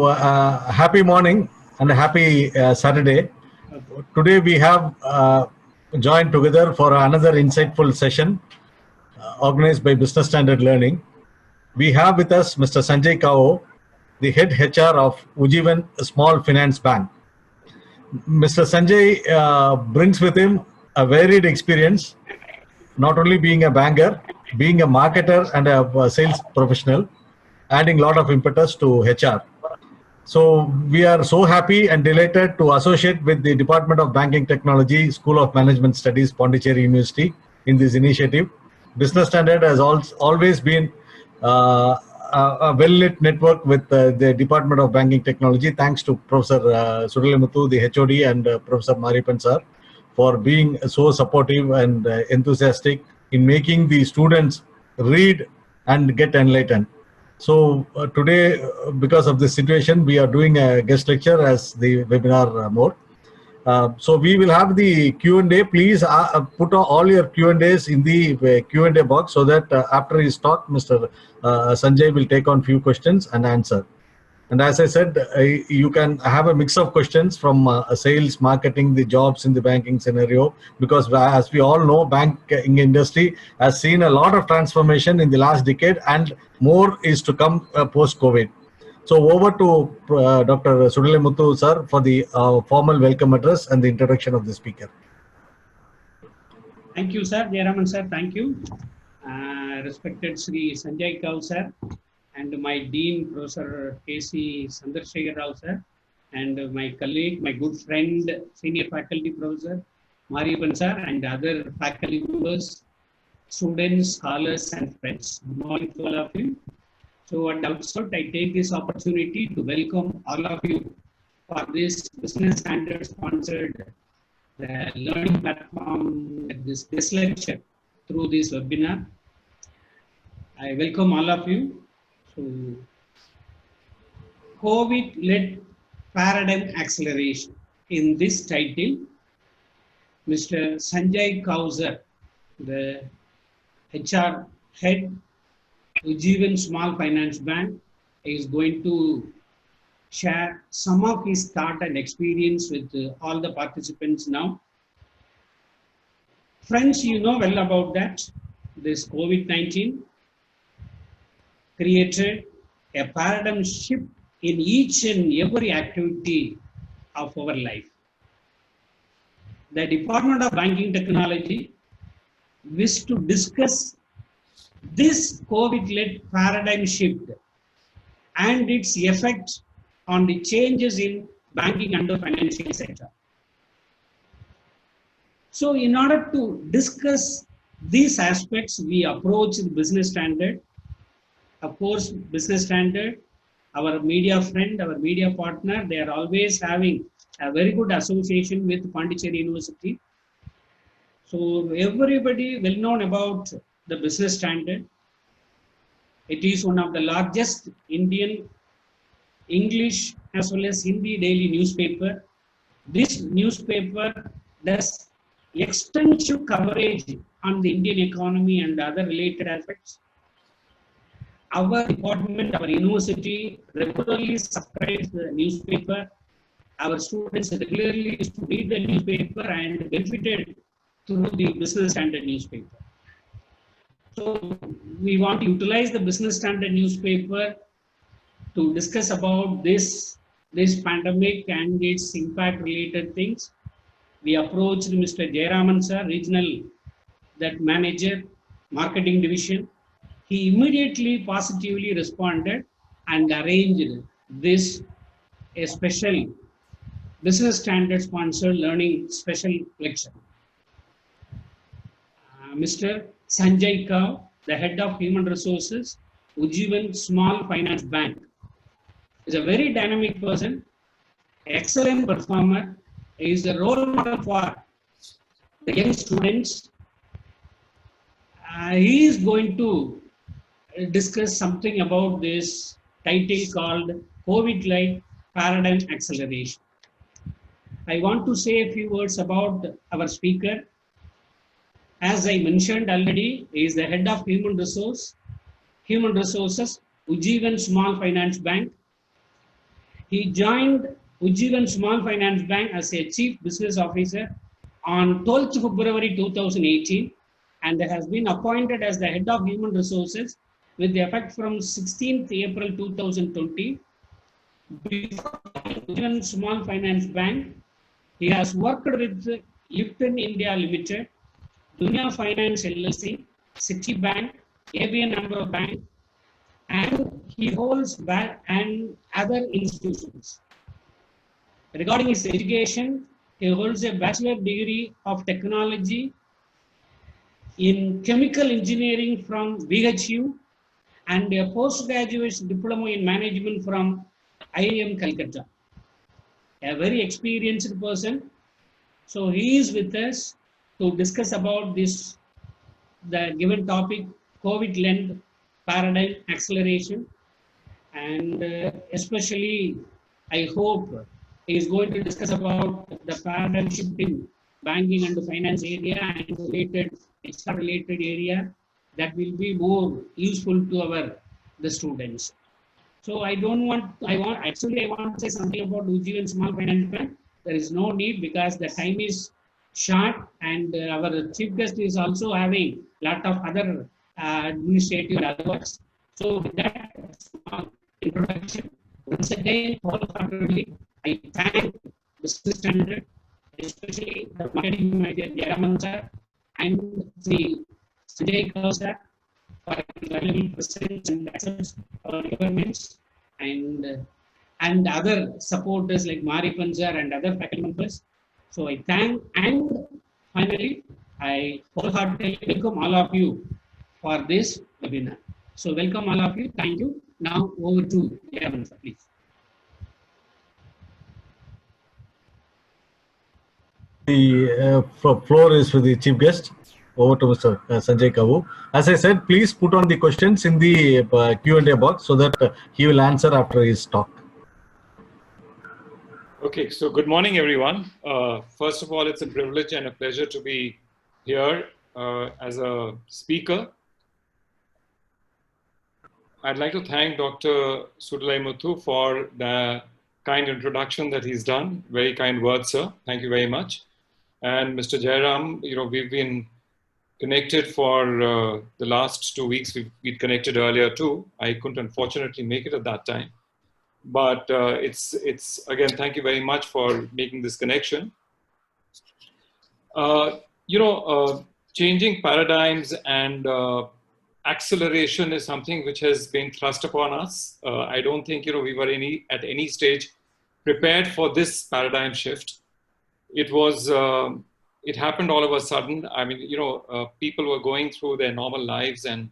Happy morning and a happy Saturday. Today we have joined together for another insightful session organized by Business Standard Learning. We have with us Mr. Sanjay Kao, the head HR of Ujjivan Small Finance Bank. Mr. Sanjay brings with him a varied experience, not only being a banker, being a marketer and a sales professional, adding a lot of impetus to HR. So we are so happy and delighted to associate with the Department of Banking Technology, School of Management Studies, Pondicherry University in this initiative. Business Standard has always been a well-lit network with the Department of Banking Technology, thanks to Professor Sudalimuthu, the HOD, and Professor Maripan sir, for being so supportive and enthusiastic in making the students read and get enlightened. So today, because of this situation, we are doing a guest lecture as the webinar mode. So we will have the Q&A. Please put all your Q&As in the Q&A box so that after his talk, Mr. Sanjay will take on few questions and answer. And as I said, you can have a mix of questions from sales, marketing, the jobs in the banking scenario, because as we all know, banking industry has seen a lot of transformation in the last decade and more is to come post-COVID. So over to Dr. Sudalimuthu sir for the formal welcome address and the introduction of the speaker. Thank you, sir. Jayaraman sir, thank you. Respected Sri Sanjay Kao sir, and my Dean, Professor K.C. Chandrasekhar Rao sir, and my colleague, my good friend, Senior Faculty Professor Maripan sir, and other faculty members, students, scholars, and friends. Good morning to all of you. So at the outset, I take this opportunity to welcome all of you for this Business Standard sponsored learning platform, this lecture through this webinar. I welcome all of you. So, COVID-led paradigm acceleration. In this title, Mr. Sanjay Kao sir, the HR head, Ujjivan Small Finance Bank, is going to share some of his thought and experience with all the participants now. Friends, you know well about that. This COVID-19 created a paradigm shift in each and every activity of our life. The Department of Banking Technology wished to discuss this COVID-led paradigm shift and its effect on the changes in banking and the financial sector. So in order to discuss these aspects, we approach the Business Standard. Of course, Business Standard, our media friend, our media partner, they are always having a very good association with Pondicherry University. So everybody well known about the Business Standard. It is one of the largest Indian English as well as Hindi daily newspaper. This newspaper does extensive coverage on the Indian economy and other related aspects. Our department, our university regularly subscribes the newspaper. Our students regularly used to read the newspaper and benefited through the Business Standard newspaper. So we want to utilize the Business Standard newspaper to discuss about this pandemic and its impact related things. We approached Mr. Jayaraman sir, regional manager, marketing division. He immediately positively responded and arranged this a special Business Standard sponsored learning special lecture. Mr. Sanjay Kao, the head of Human Resources, Ujjivan Small Finance Bank, is a very dynamic person, excellent performer. He is a role model for the young students. He is going to discuss something about this title called COVID-led paradigm acceleration. I want to say a few words about our speaker. As I mentioned already, he is the head of Human Resources, Ujjivan Small Finance Bank. He joined Ujjivan Small Finance Bank as a Chief Business Officer on 12th February 2018 and has been appointed as the Head of Human Resources with effect from 16th April 2020. Before Ujjivan Small Finance Bank, he has worked with Lipton India Limited, Dunya Finance LLC, Citibank, ABN AMRO Bank, and he holds back and other institutions. Regarding his education, he holds a bachelor degree of technology in chemical engineering from VHU and a postgraduate diploma in management from IIM Calcutta. A very experienced person. So he is with us to discuss about this, the given topic, COVID-led paradigm acceleration. And especially, I hope he is going to discuss about the paradigm shift in banking and finance area and related, extra related area that will be more useful to the students. So I want to say something about Ujjivan Small Finance Bank. There is no need because the time is short and our chief guest is also having a lot of other administrative and other works. So with that small introduction, once again, wholeheartedly, I thank Business Standard, especially the marketing manager Jayaraman sir and the Sanjay Kaur sir for valuable presence and accepts our requirements and other supporters like Mari Panjar and other faculty members. So I thank and finally I wholeheartedly welcome all of you for this webinar. So welcome all of you. Thank you. Now over to Jayaraman sir, please. The floor is for the chief guest. Over to Mr. Sanjay Kavu. As I said, please put on the questions in the Q&A box so that he will answer after his talk. Okay, so good morning, everyone. First of all, it's a privilege and a pleasure to be here as a speaker. I'd like to thank Dr. Sudalai Muthu for the kind introduction that he's done. Very kind words, sir. Thank you very much. And Mr. Jairam, we've been connected for the last 2 weeks. We'd connected earlier too. I couldn't unfortunately make it at that time. But it's again, thank you very much for making this connection. Changing paradigms and acceleration is something which has been thrust upon us. I don't think we were at any stage prepared for this paradigm shift. It happened all of a sudden. I mean, people were going through their normal lives and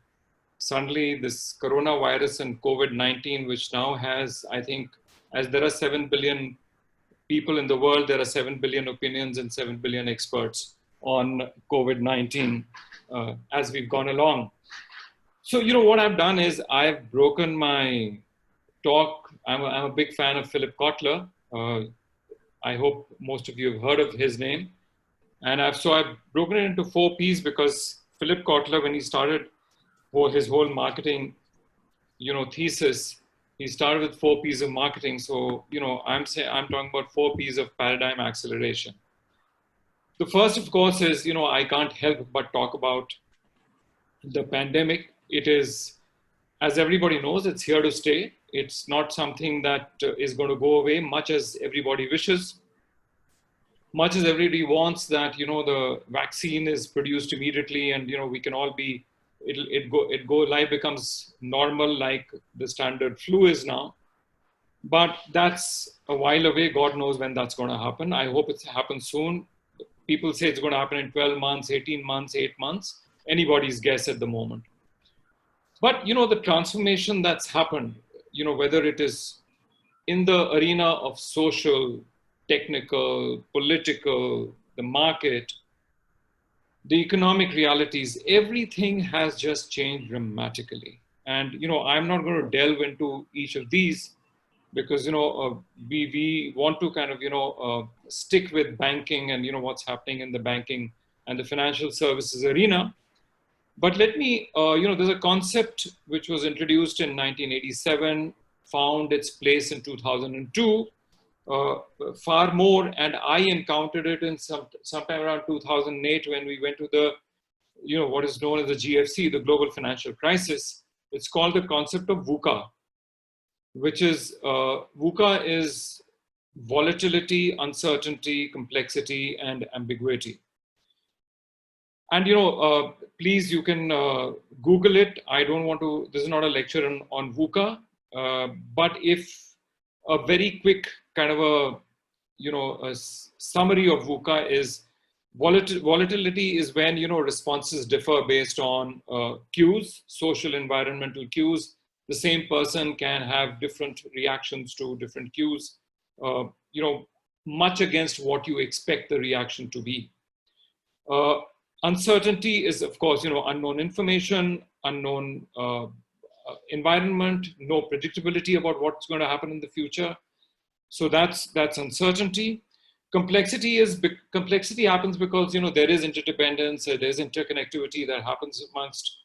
suddenly this coronavirus and COVID-19, which now has, I think, as there are 7 billion people in the world, there are 7 billion opinions and 7 billion experts on COVID-19 as we've gone along. So, what I've done is I've broken my talk. I'm a big fan of Philip Kotler. I hope most of you have heard of his name. And I've broken it into 4 P's because Philip Kotler, when he started his whole marketing, thesis, he started with 4 P's of marketing. So, I'm talking about 4 P's of paradigm acceleration. The first, of course, is, I can't help but talk about the pandemic. It is, as everybody knows, it's here to stay. It's not something that is going to go away, much as everybody wishes. Much as everybody wants that, the vaccine is produced immediately and, we can all be, life becomes normal like the standard flu is now. But that's a while away. God knows when that's going to happen. I hope it happens soon. People say it's going to happen in 12 months, 18 months, 8 months. Anybody's guess at the moment. But, the transformation that's happened, whether it is in the arena of social, technical, political, the market, the economic realities, everything has just changed dramatically. And, I'm not going to delve into each of these because, we want to kind of, stick with banking and, what's happening in the banking and the financial services arena. But let me, there's a concept which was introduced in 1987 found its place in 2002, far more, and I encountered it in sometime around 2008 when we went to the, what is known as the GFC, the global financial crisis. It's called the concept of VUCA, which is, VUCA is volatility, uncertainty, complexity, and ambiguity. And, please, you can Google it. I don't want to, this is not a lecture on VUCA, but if a very quick kind of a summary of VUCA is volatility is when, responses differ based on cues, social environmental cues. The same person can have different reactions to different cues, much against what you expect the reaction to be. Uncertainty is, of course, unknown information, unknown environment, no predictability about what's going to happen in the future. So that's uncertainty. Complexity happens because, there is interdependence, there's interconnectivity that happens amongst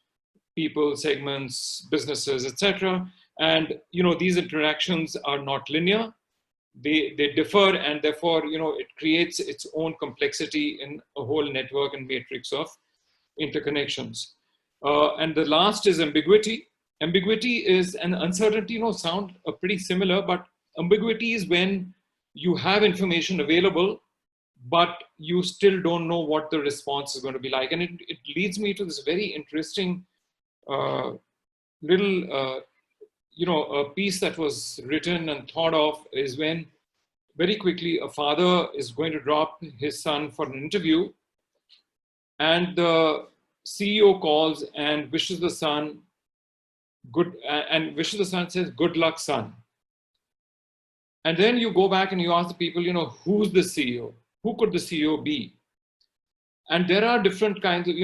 people, segments, businesses, etc. And, these interactions are not linear. They differ, and therefore, it creates its own complexity in a whole network and matrix of interconnections. And the last is ambiguity. Ambiguity is an uncertainty, sound pretty similar, but ambiguity is when you have information available, but you still don't know what the response is going to be like. And it leads me to this very interesting little a piece that was written and thought of is when very quickly a father is going to drop his son for an interview, and the CEO calls and wishes the son says, "Good luck, son." And then you go back and you ask the people, who's the CEO? Who could the CEO be? And there are different kinds of,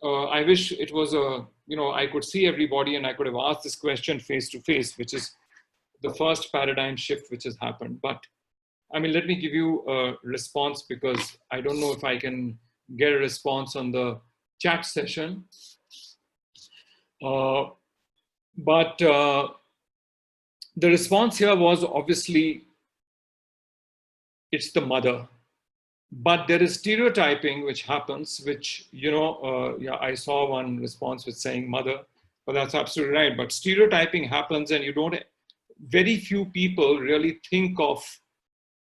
I wish it was I could see everybody and I could have asked this question face to face, which is the first paradigm shift which has happened. But I mean, let me give you a response, because I don't know if I can get a response on the chat session. But the response here was obviously it's the mother. But there is stereotyping which happens, which, I saw one response with saying mother, but that's absolutely right. But stereotyping happens, and very few people really think of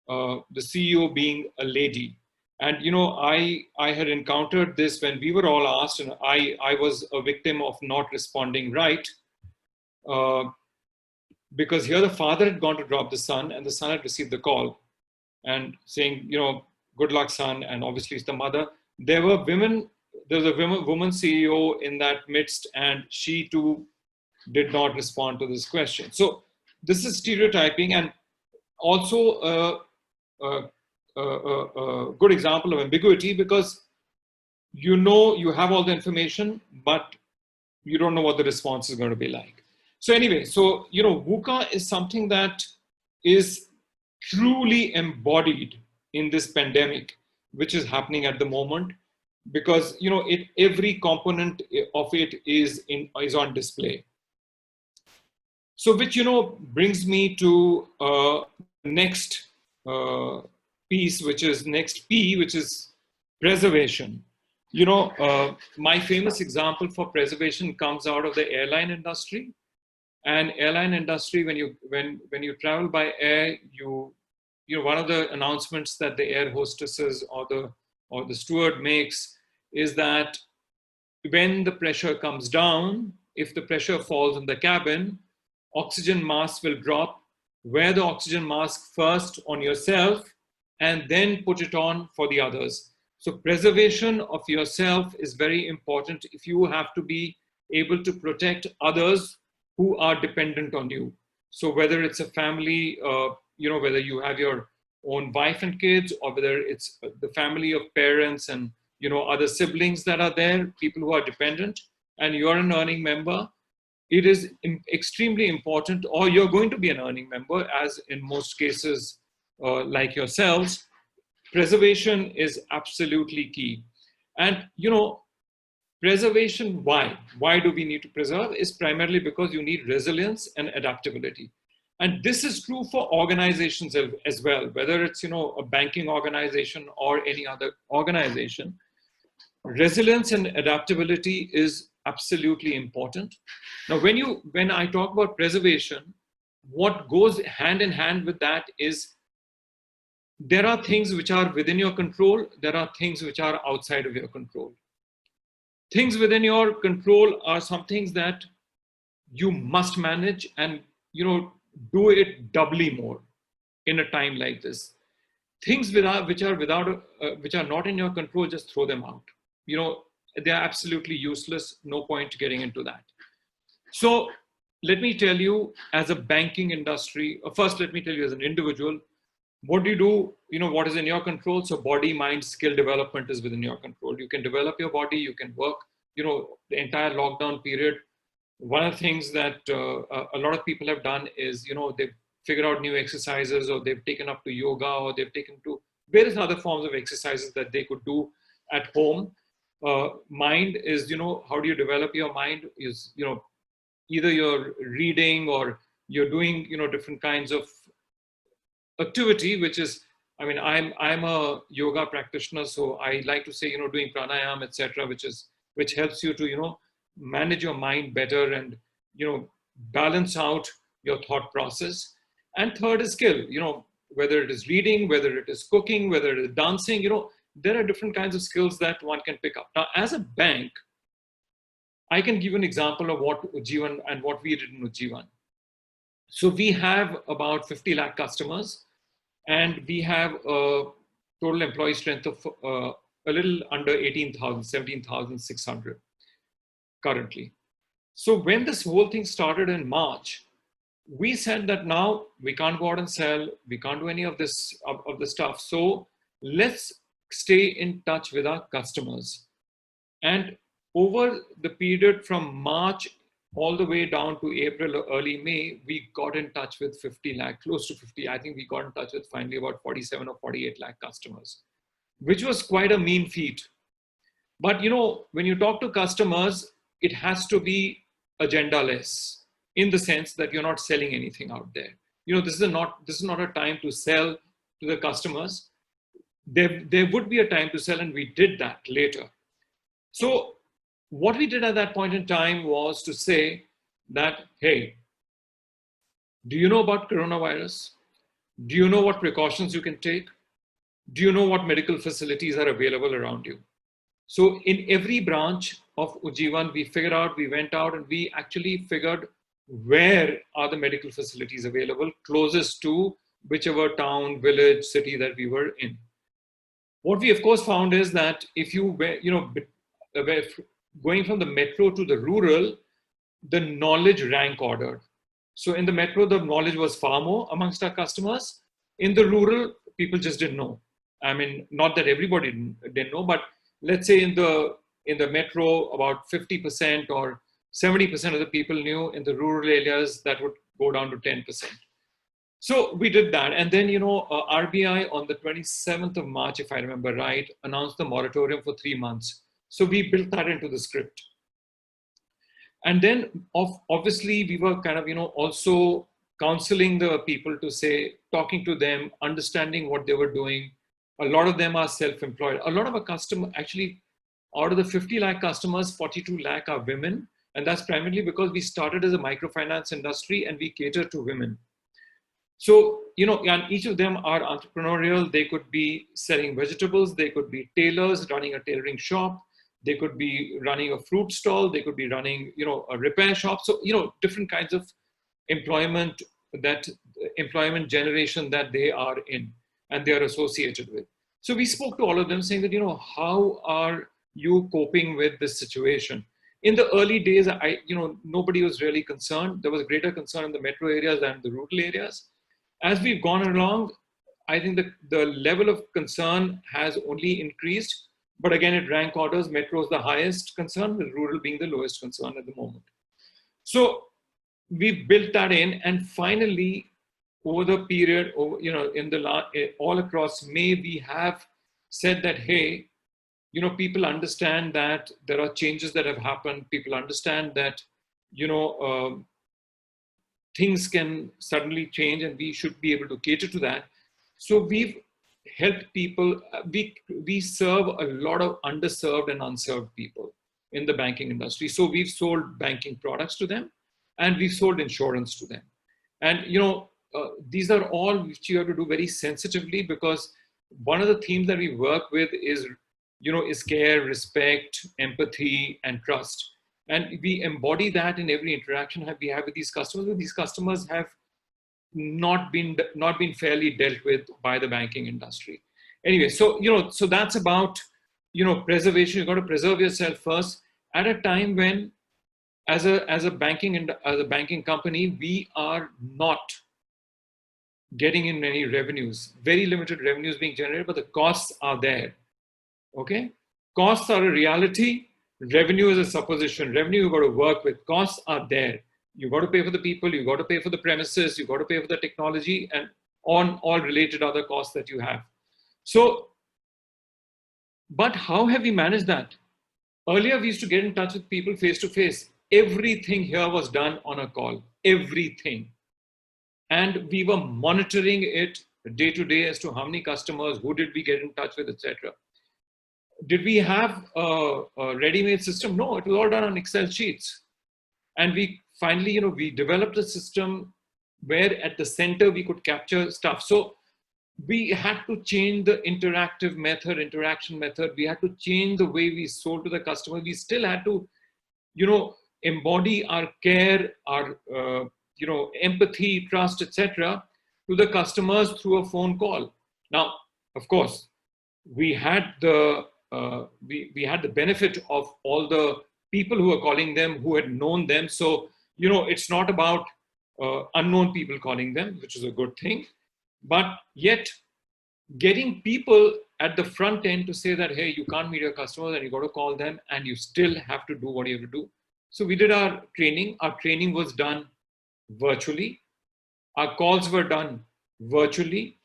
the CEO being a lady. And, I had encountered this when we were all asked, and I was a victim of not responding right. Because here the father had gone to drop the son, and the son had received the call and saying, good luck, son. And obviously it's the mother. There was a woman CEO in that midst, and she too did not respond to this question. So this is stereotyping, and also a good example of ambiguity, because you have all the information, but you don't know what the response is going to be like. So anyway, VUCA is something that is truly embodied in this pandemic, which is happening at the moment, because every component of it is on display. So which brings me to next piece, which is next P, which is preservation. My famous example for preservation comes out of the airline industry. And airline industry, when you travel by air, one of the announcements that the air hostesses or the steward makes is that when the pressure comes down, if the pressure falls in the cabin, oxygen mask will drop. Wear the oxygen mask first on yourself and then put it on for the others. So preservation of yourself is very important if you have to be able to protect others who are dependent on you. So whether it's a family, whether you have your own wife and kids, or whether it's the family of parents and other siblings that are there, people who are dependent, and you're an earning member, it is extremely important, or you're going to be an earning member, as in most cases, like yourselves. Preservation is absolutely key. And preservation, why? Why do we need to preserve? Is primarily because you need resilience and adaptability. And this is true for organizations as well, whether it's, a banking organization or any other organization. Resilience and adaptability is absolutely important. Now, when I talk about preservation, what goes hand in hand with that is there are things which are within your control. There are things which are outside of your control. Things within your control are some things that you must manage and, do it doubly more in a time like this. Things which are not in your control, just throw them out. They're absolutely useless. No point getting into that. So let me tell you, as a banking industry, first, let me tell you as an individual, what do you do? What is in your control? So body, mind, skill development is within your control. You can develop your body, you can work, the entire lockdown period. One of the things that a lot of people have done is, they've figured out new exercises, or they've taken up to yoga, or they've taken to various other forms of exercises that they could do at home. Mind is, how do you develop your mind is, either you're reading or you're doing, different kinds of activity, which is, I'm a yoga practitioner, so I like to say, doing pranayama, etc., which helps you to, manage your mind better and, balance out your thought process. And third is skill, whether it is reading, whether it is cooking, whether it is dancing, there are different kinds of skills that one can pick up. Now, as a bank, I can give you an example of what Ujjivan and what we did in Ujjivan. So we have about 50 lakh customers, and we have a total employee strength of a little under 18,000, 17,600 currently. So when this whole thing started in March, we said that now we can't go out and sell, we can't do any of this stuff. So let's stay in touch with our customers. And over the period from March all the way down to April or early May, we got in touch with 50 lakh, close to 50. I think we got in touch with finally about 47 or 48 lakh customers, which was quite a mean feat. But when you talk to customers, it has to be agenda-less, in the sense that you're not selling anything out there. This is not a time to sell to the customers. There would be a time to sell, and we did that later. So what we did at that point in time was to say that, hey, do you know about coronavirus? Do you know what precautions you can take? Do you know what medical facilities are available around you? So in every branch of Ujjivan, we went out and we actually figured where are the medical facilities available closest to whichever town, village, city that we were in. What we of course found is that if you were, going from the metro to the rural, the knowledge rank ordered. So in the metro, the knowledge was far more amongst our customers. In the rural, people just didn't know. Not that everybody didn't know, but let's say in the metro, about 50% or 70% of the people knew. In the rural areas, that would go down to 10%. So we did that. And then, RBI on the 27th of March, if I remember right, announced the moratorium for 3 months. So we built that into the script. And then obviously we were kind of, also counseling the people to say, talking to them, understanding what they were doing. A lot of them are self-employed. A lot of our customers, actually, out of the 50 lakh customers, 42 lakh are women. And that's primarily because we started as a microfinance industry and we cater to women. So, and each of them are entrepreneurial. They could be selling vegetables. They could be tailors, running a tailoring shop. They could be running a fruit stall. They could be running, a repair shop. So, different kinds of employment generation that they are in and they are associated with. So we spoke to all of them saying that, how are you coping with this situation? In the early days, nobody was really concerned. There was greater concern in the metro areas than the rural areas. As we've gone along, I think the level of concern has only increased. But again, it rank orders. Metro is the highest concern, with rural being the lowest concern at the moment. So we built that in, and finally, over the period, all across May, we have said that, hey, people understand that there are changes that have happened. People understand that, things can suddenly change and we should be able to cater to that. So we've helped people. We serve a lot of underserved and unserved people in the banking industry. So we've sold banking products to them, and we've sold insurance to them. And these are all which you have to do very sensitively, because one of the themes that we work with is care, respect, empathy, and trust. And we embody that in every interaction we have with these customers. But these customers have not been fairly dealt with by the banking industry. Anyway, so so that's about preservation. You've got to preserve yourself first at a time when, as a banking company, we are not getting in any revenues, very limited revenues being generated, but the costs are there. Okay, costs are a reality. Revenue is a supposition. Revenue you've got to work with. Costs are there. You've got to pay for the people. You've got to pay for the premises. You've got to pay for the technology and on all related other costs that you have. So, but how have we managed that? Earlier, we used to get in touch with people face to face. Everything here was done on a call. Everything. And we were monitoring it day to day as to how many customers, who did we get in touch with, etc. Did we have a ready-made system? No, it was all done on Excel sheets. And we finally, we developed a system where at the center we could capture stuff. So we had to change the interaction method. We had to change the way we sold to the customer. We still had to, embody our care, our, empathy, trust, etc., to the customers through a phone call. Now, of course, we had the benefit of all the people who were calling them, who had known them. So, it's not about unknown people calling them, which is a good thing. But yet, getting people at the front end to say that, hey, you can't meet your customers and you got to call them, and you still have to do what you have to do. So we did our training. Our training was done virtually. Our calls were done virtually.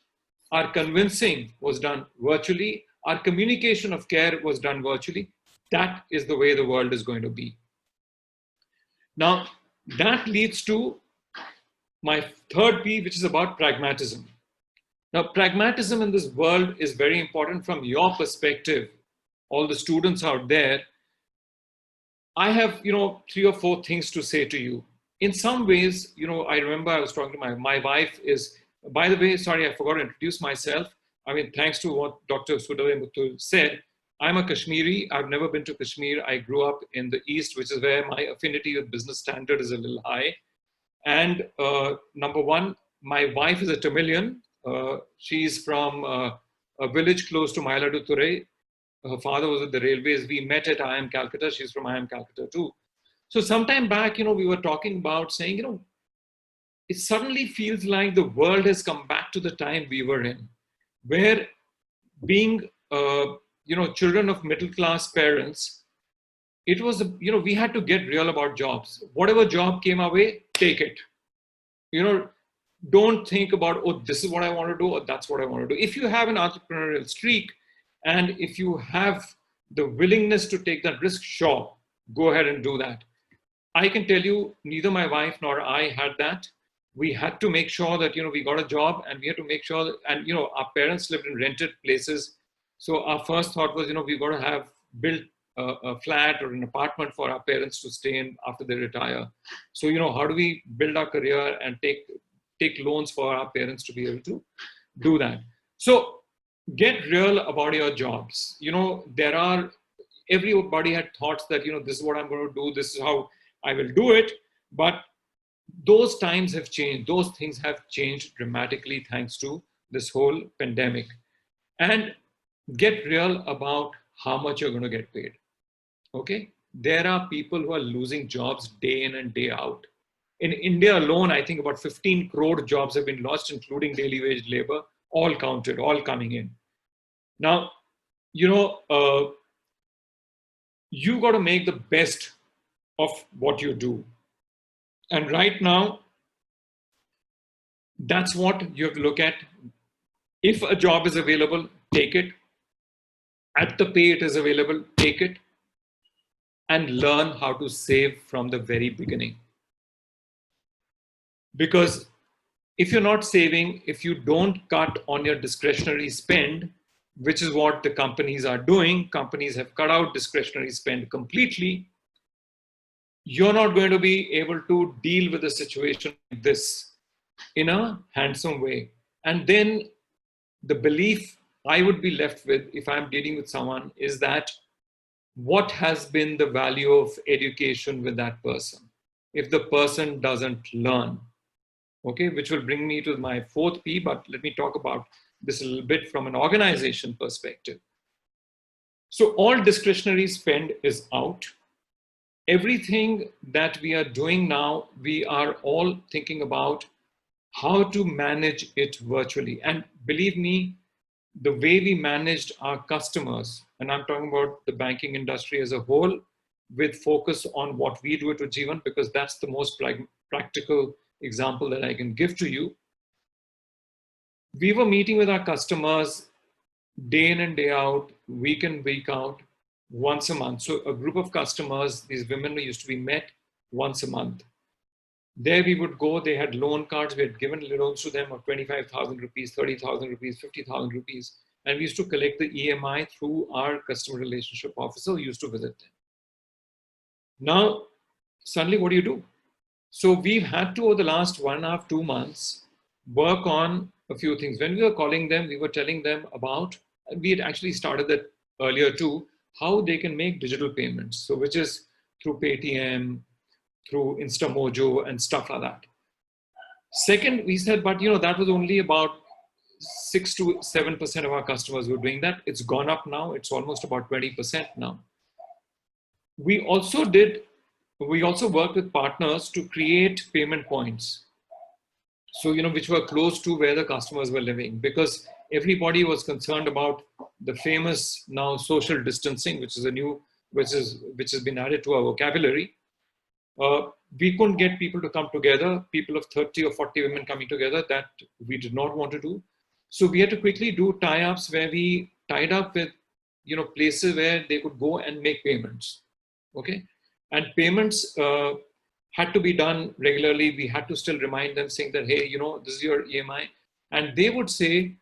Our convincing was done virtually. Our communication of care was done virtually. That is the way the world is going to be. Now, that leads to my third P, which is about pragmatism. Now, pragmatism in this world is very important from your perspective, all the students out there. I have, 3 or 4 things to say to you. In some ways, I remember I was talking to my wife is, by the way, sorry, I forgot to introduce myself. I mean, thanks to what Dr. Sudhir Muthu said, I'm a Kashmiri. I've never been to Kashmir. I grew up in the East, which is where my affinity with Business Standard is a little high. And number one, my wife is a Tamilian. She's from a village close to Mayiladuthurai. Her father was at the railways. We met at IIM Calcutta. She's from IIM Calcutta too. So sometime back, we were talking about saying, it suddenly feels like the world has come back to the time we were in, where being, children of middle-class parents, it was, we had to get real about jobs. Whatever job came our way, take it. Don't think about, oh, this is what I want to do, or that's what I want to do. If you have an entrepreneurial streak, and if you have the willingness to take that risk, sure, go ahead and do that. I can tell you, neither my wife nor I had that. We had to make sure that, we got a job, and we had to make sure that, and, our parents lived in rented places. So our first thought was, we've got to have built a flat or an apartment for our parents to stay in after they retire. So, how do we build our career and take loans for our parents to be able to do that? So get real about your jobs. Everybody had thoughts that, this is what I'm going to do. This is how I will do it. But those times have changed. Those things have changed dramatically thanks to this whole pandemic. And get real about how much you're going to get paid. Okay? There are people who are losing jobs day in and day out. In India alone, I think about 15 crore jobs have been lost, including daily wage labor, all counted, all coming in. Now, you got to make the best of what you do. And right now, that's what you have to look at. If a job is available, take it. At the pay it is available, take it. And learn how to save from the very beginning. Because if you're not saving, if you don't cut on your discretionary spend, which is what the companies are doing, companies have cut out discretionary spend completely, you're not going to be able to deal with a situation like this in a handsome way. And then the belief I would be left with if I'm dealing with someone is that what has been the value of education with that person if the person doesn't learn? Okay, which will bring me to my fourth P, but let me talk about this a little bit from an organization perspective. So all discretionary spend is out. Everything that we are doing now, we are all thinking about how to manage it virtually. And believe me, the way we managed our customers, and I'm talking about the banking industry as a whole, with focus on what we do at Ujjivan, because that's the most practical example that I can give to you. We were meeting with our customers day in and day out, week in, week out, once a month. So a group of customers, these women used to be met once a month. There we would go, they had loan cards, we had given loans to them of 25,000 rupees, 30,000 rupees, 50,000 rupees. And we used to collect the EMI through our customer relationship officer who used to visit them. Now, suddenly what do? So we've had to, over the last 1.5, 2 months, work on a few things. When we were calling them, we were telling them about, we had actually started that earlier too, how they can make digital payments. So which is through Paytm, through InstaMojo and stuff like that. Second, we said, but that was only about 6 to 7% of our customers were doing that. It's gone up now. It's almost about 20% now. We also worked with partners to create payment points. So, which were close to where the customers were living, because everybody was concerned about the famous now social distancing, which has been added to our vocabulary. We couldn't get people to come together, people of 30 or 40 women coming together, that we did not want to do. So we had to quickly do tie-ups where we tied up with, places where they could go and make payments. Okay. And payments had to be done regularly. We had to still remind them saying that, hey, this is your EMI. And they would say,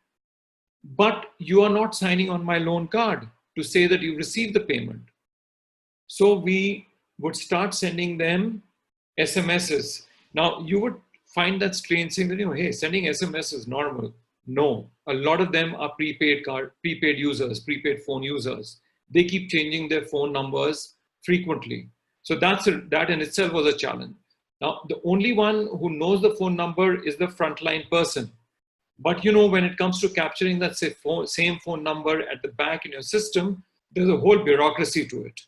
but you are not signing on my loan card to say that you received the payment. So we would start sending them SMSs. Now you would find that strange saying that, hey, sending SMS is normal. No, a lot of them are prepaid users, prepaid phone users. They keep changing their phone numbers frequently. So that in itself was a challenge. Now, the only one who knows the phone number is the frontline person. But when it comes to capturing that same phone number at the back in your system, there's a whole bureaucracy to it.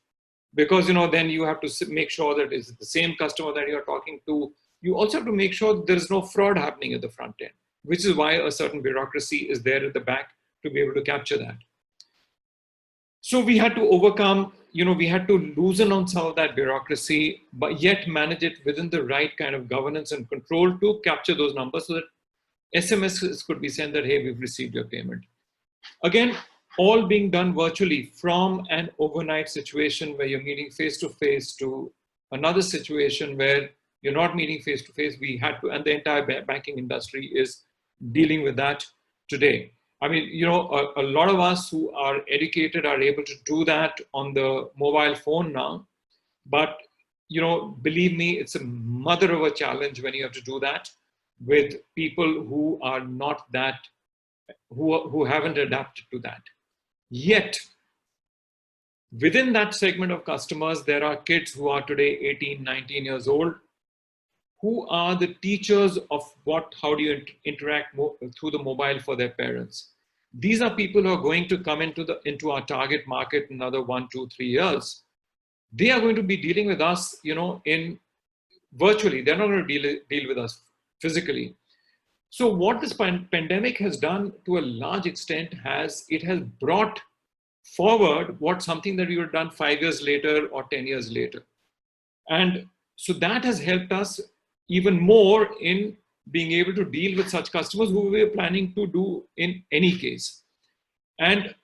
Because then you have to make sure that it's the same customer that you're talking to. You also have to make sure that there's no fraud happening at the front end, which is why a certain bureaucracy is there at the back to be able to capture that. So we had to overcome, we had to loosen on some of that bureaucracy, but yet manage it within the right kind of governance and control to capture those numbers so that SMSs could be sent that, hey, we've received your payment. Again, all being done virtually, from an overnight situation where you're meeting face-to-face to another situation where you're not meeting face-to-face. We had to, and the entire banking industry is dealing with that today. I mean, a lot of us who are educated are able to do that on the mobile phone now. But, believe me, it's a mother of a challenge when you have to do that with people who are not that, who haven't adapted to that. Yet, within that segment of customers, there are kids who are today 18, 19 years old, who are the teachers of how do you interact through the mobile for their parents. These are people who are going to come into our target market in another 1, 2, 3 years. They are going to be dealing with us, in virtually. They're not going to deal with us physically. So what this pandemic has done to a large extent has brought forward something that we would have done 5 years later or 10 years later. And so that has helped us even more in being able to deal with such customers who we were planning to do in any case. And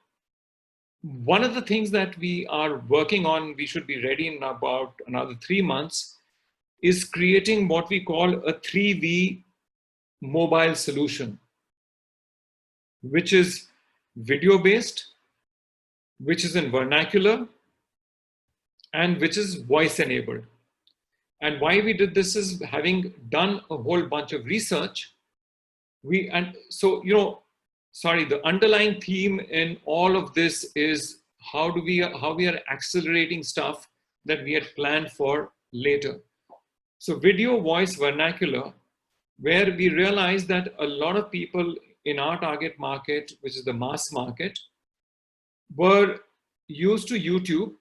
one of the things that we are working on, we should be ready in about another 3 months, is creating what we call a 3V mobile solution, which is video based, which is in vernacular, and which is voice enabled. And why we did this is, having done a whole bunch of research, the underlying theme in all of this is how we are accelerating stuff that we had planned for later. So video, voice, vernacular, where we realized that a lot of people in our target market, which is the mass market, were used to YouTube.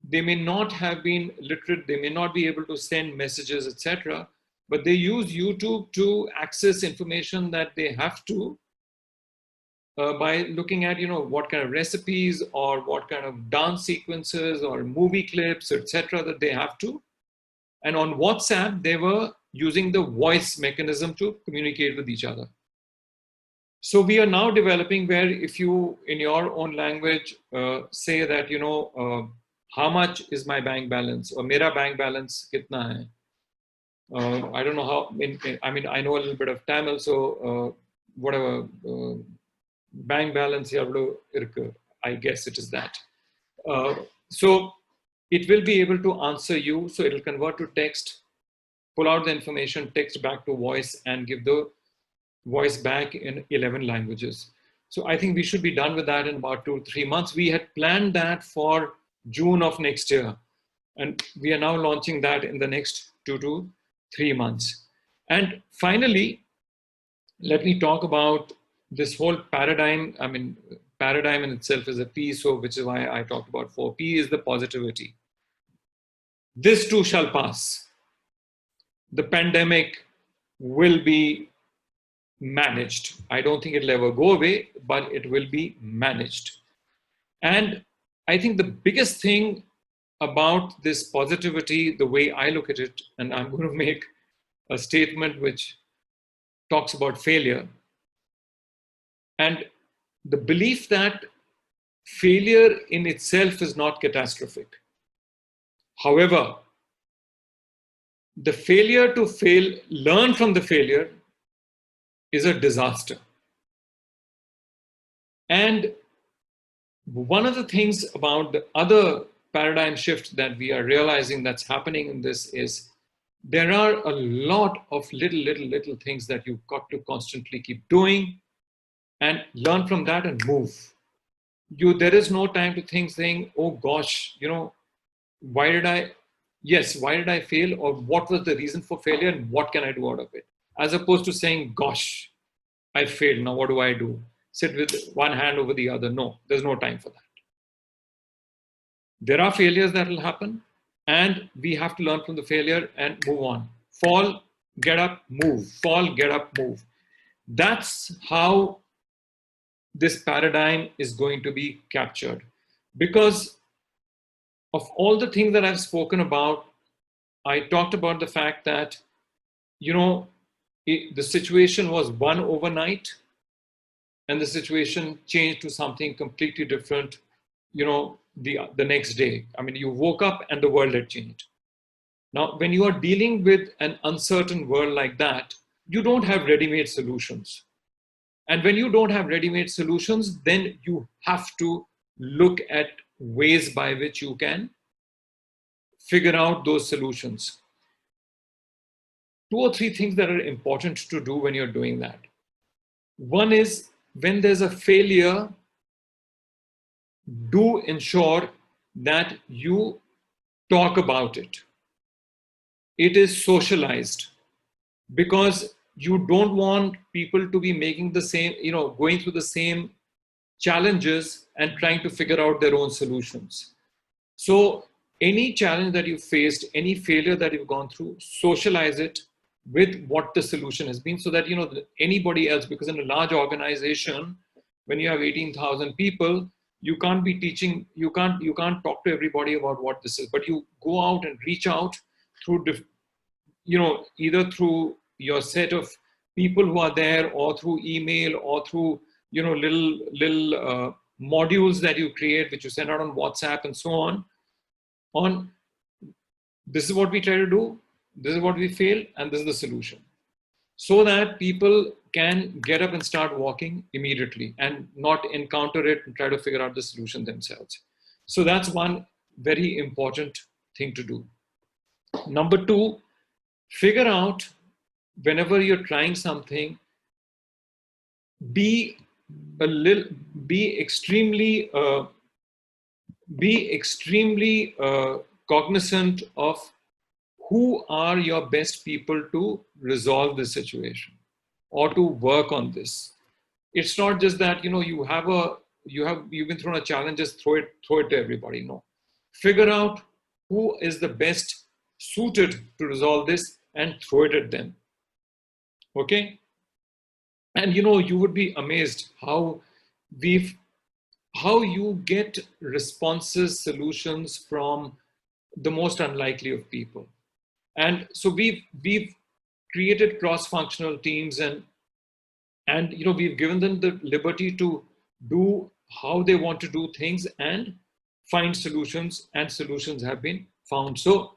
They may not have been literate, they may not be able to send messages, etc., but they use YouTube to access information that they have to by looking at, what kind of recipes or what kind of dance sequences or movie clips, etc., that they have to. And on WhatsApp, they were using the voice mechanism to communicate with each other. So we are now developing where, if you, in your own language, say that, how much is my bank balance, or mera bank balance kitna hai? I don't know how, I know a little bit of Tamil, so whatever, bank balance, I guess it is that. So it will be able to answer you. So it will convert to text, pull out the information, text back to voice, and give the voice back in 11 languages. So I think we should be done with that in about 2 to 3 months. We had planned that for June of next year, and we are now launching that in the next 2 to 3 months. And finally, let me talk about this whole paradigm. Paradigm in itself is a P, so which is why I talked about 4. P is the positivity. This too shall pass. The pandemic will be managed. I don't think it'll ever go away, but it will be managed. And I think the biggest thing about this positivity, the way I look at it, and I'm going to make a statement which talks about failure, and the belief that failure in itself is not catastrophic. However, the failure to fail, learn from the failure, is a disaster. And one of the things about the other paradigm shift that we are realizing that's happening in this is, there are a lot of little things that you've got to constantly keep doing and learn from that and move. There is no time to saying, oh gosh, why did I fail, or what was the reason for failure and what can I do out of it? As opposed to saying, gosh, I failed, now what do I do? Sit with one hand over the other. No, there's no time for that. There are failures that will happen, and we have to learn from the failure and move on. Fall, get up, move. Fall, get up, move. That's how this paradigm is going to be captured. Because of all the things that I've spoken about, I talked about the fact that, the situation was one overnight, and the situation changed to something completely different, the next day. You woke up and the world had changed. Now, when you are dealing with an uncertain world like that, you don't have ready-made solutions. And when you don't have ready-made solutions, then you have to look at ways by which you can figure out those solutions. 2 or 3 things that are important to do when you're doing that. One is, when there's a failure, do ensure that you talk about it. It is socialized, because you don't want people to be making the same, going through the same challenges and trying to figure out their own solutions. So any challenge that you faced, any failure that you've gone through, socialize it with what the solution has been, so that anybody else, because in a large organization, when you have 18,000 people, you can't be teaching, you can't talk to everybody about what this is, but you go out and reach out through, either through your set of people who are there, or through email, or through, little modules that you create, which you send out on WhatsApp and so on. This is what we try to do. this is what we failed, and this is the solution. So that people can get up and start walking immediately and not encounter it and try to figure out the solution themselves. So that's one very important thing to do. Number two, figure out whenever you're trying something, be extremely cognizant of who are your best people to resolve this situation or to work on this. It's not just that, you've been thrown a challenge, just throw it to everybody. No, figure out who is the best suited to resolve this and throw it at them. Okay. And you would be amazed how you get responses, solutions from the most unlikely of people. And so we've created cross-functional teams and we've given them the liberty to do how they want to do things and find solutions, and solutions have been found. So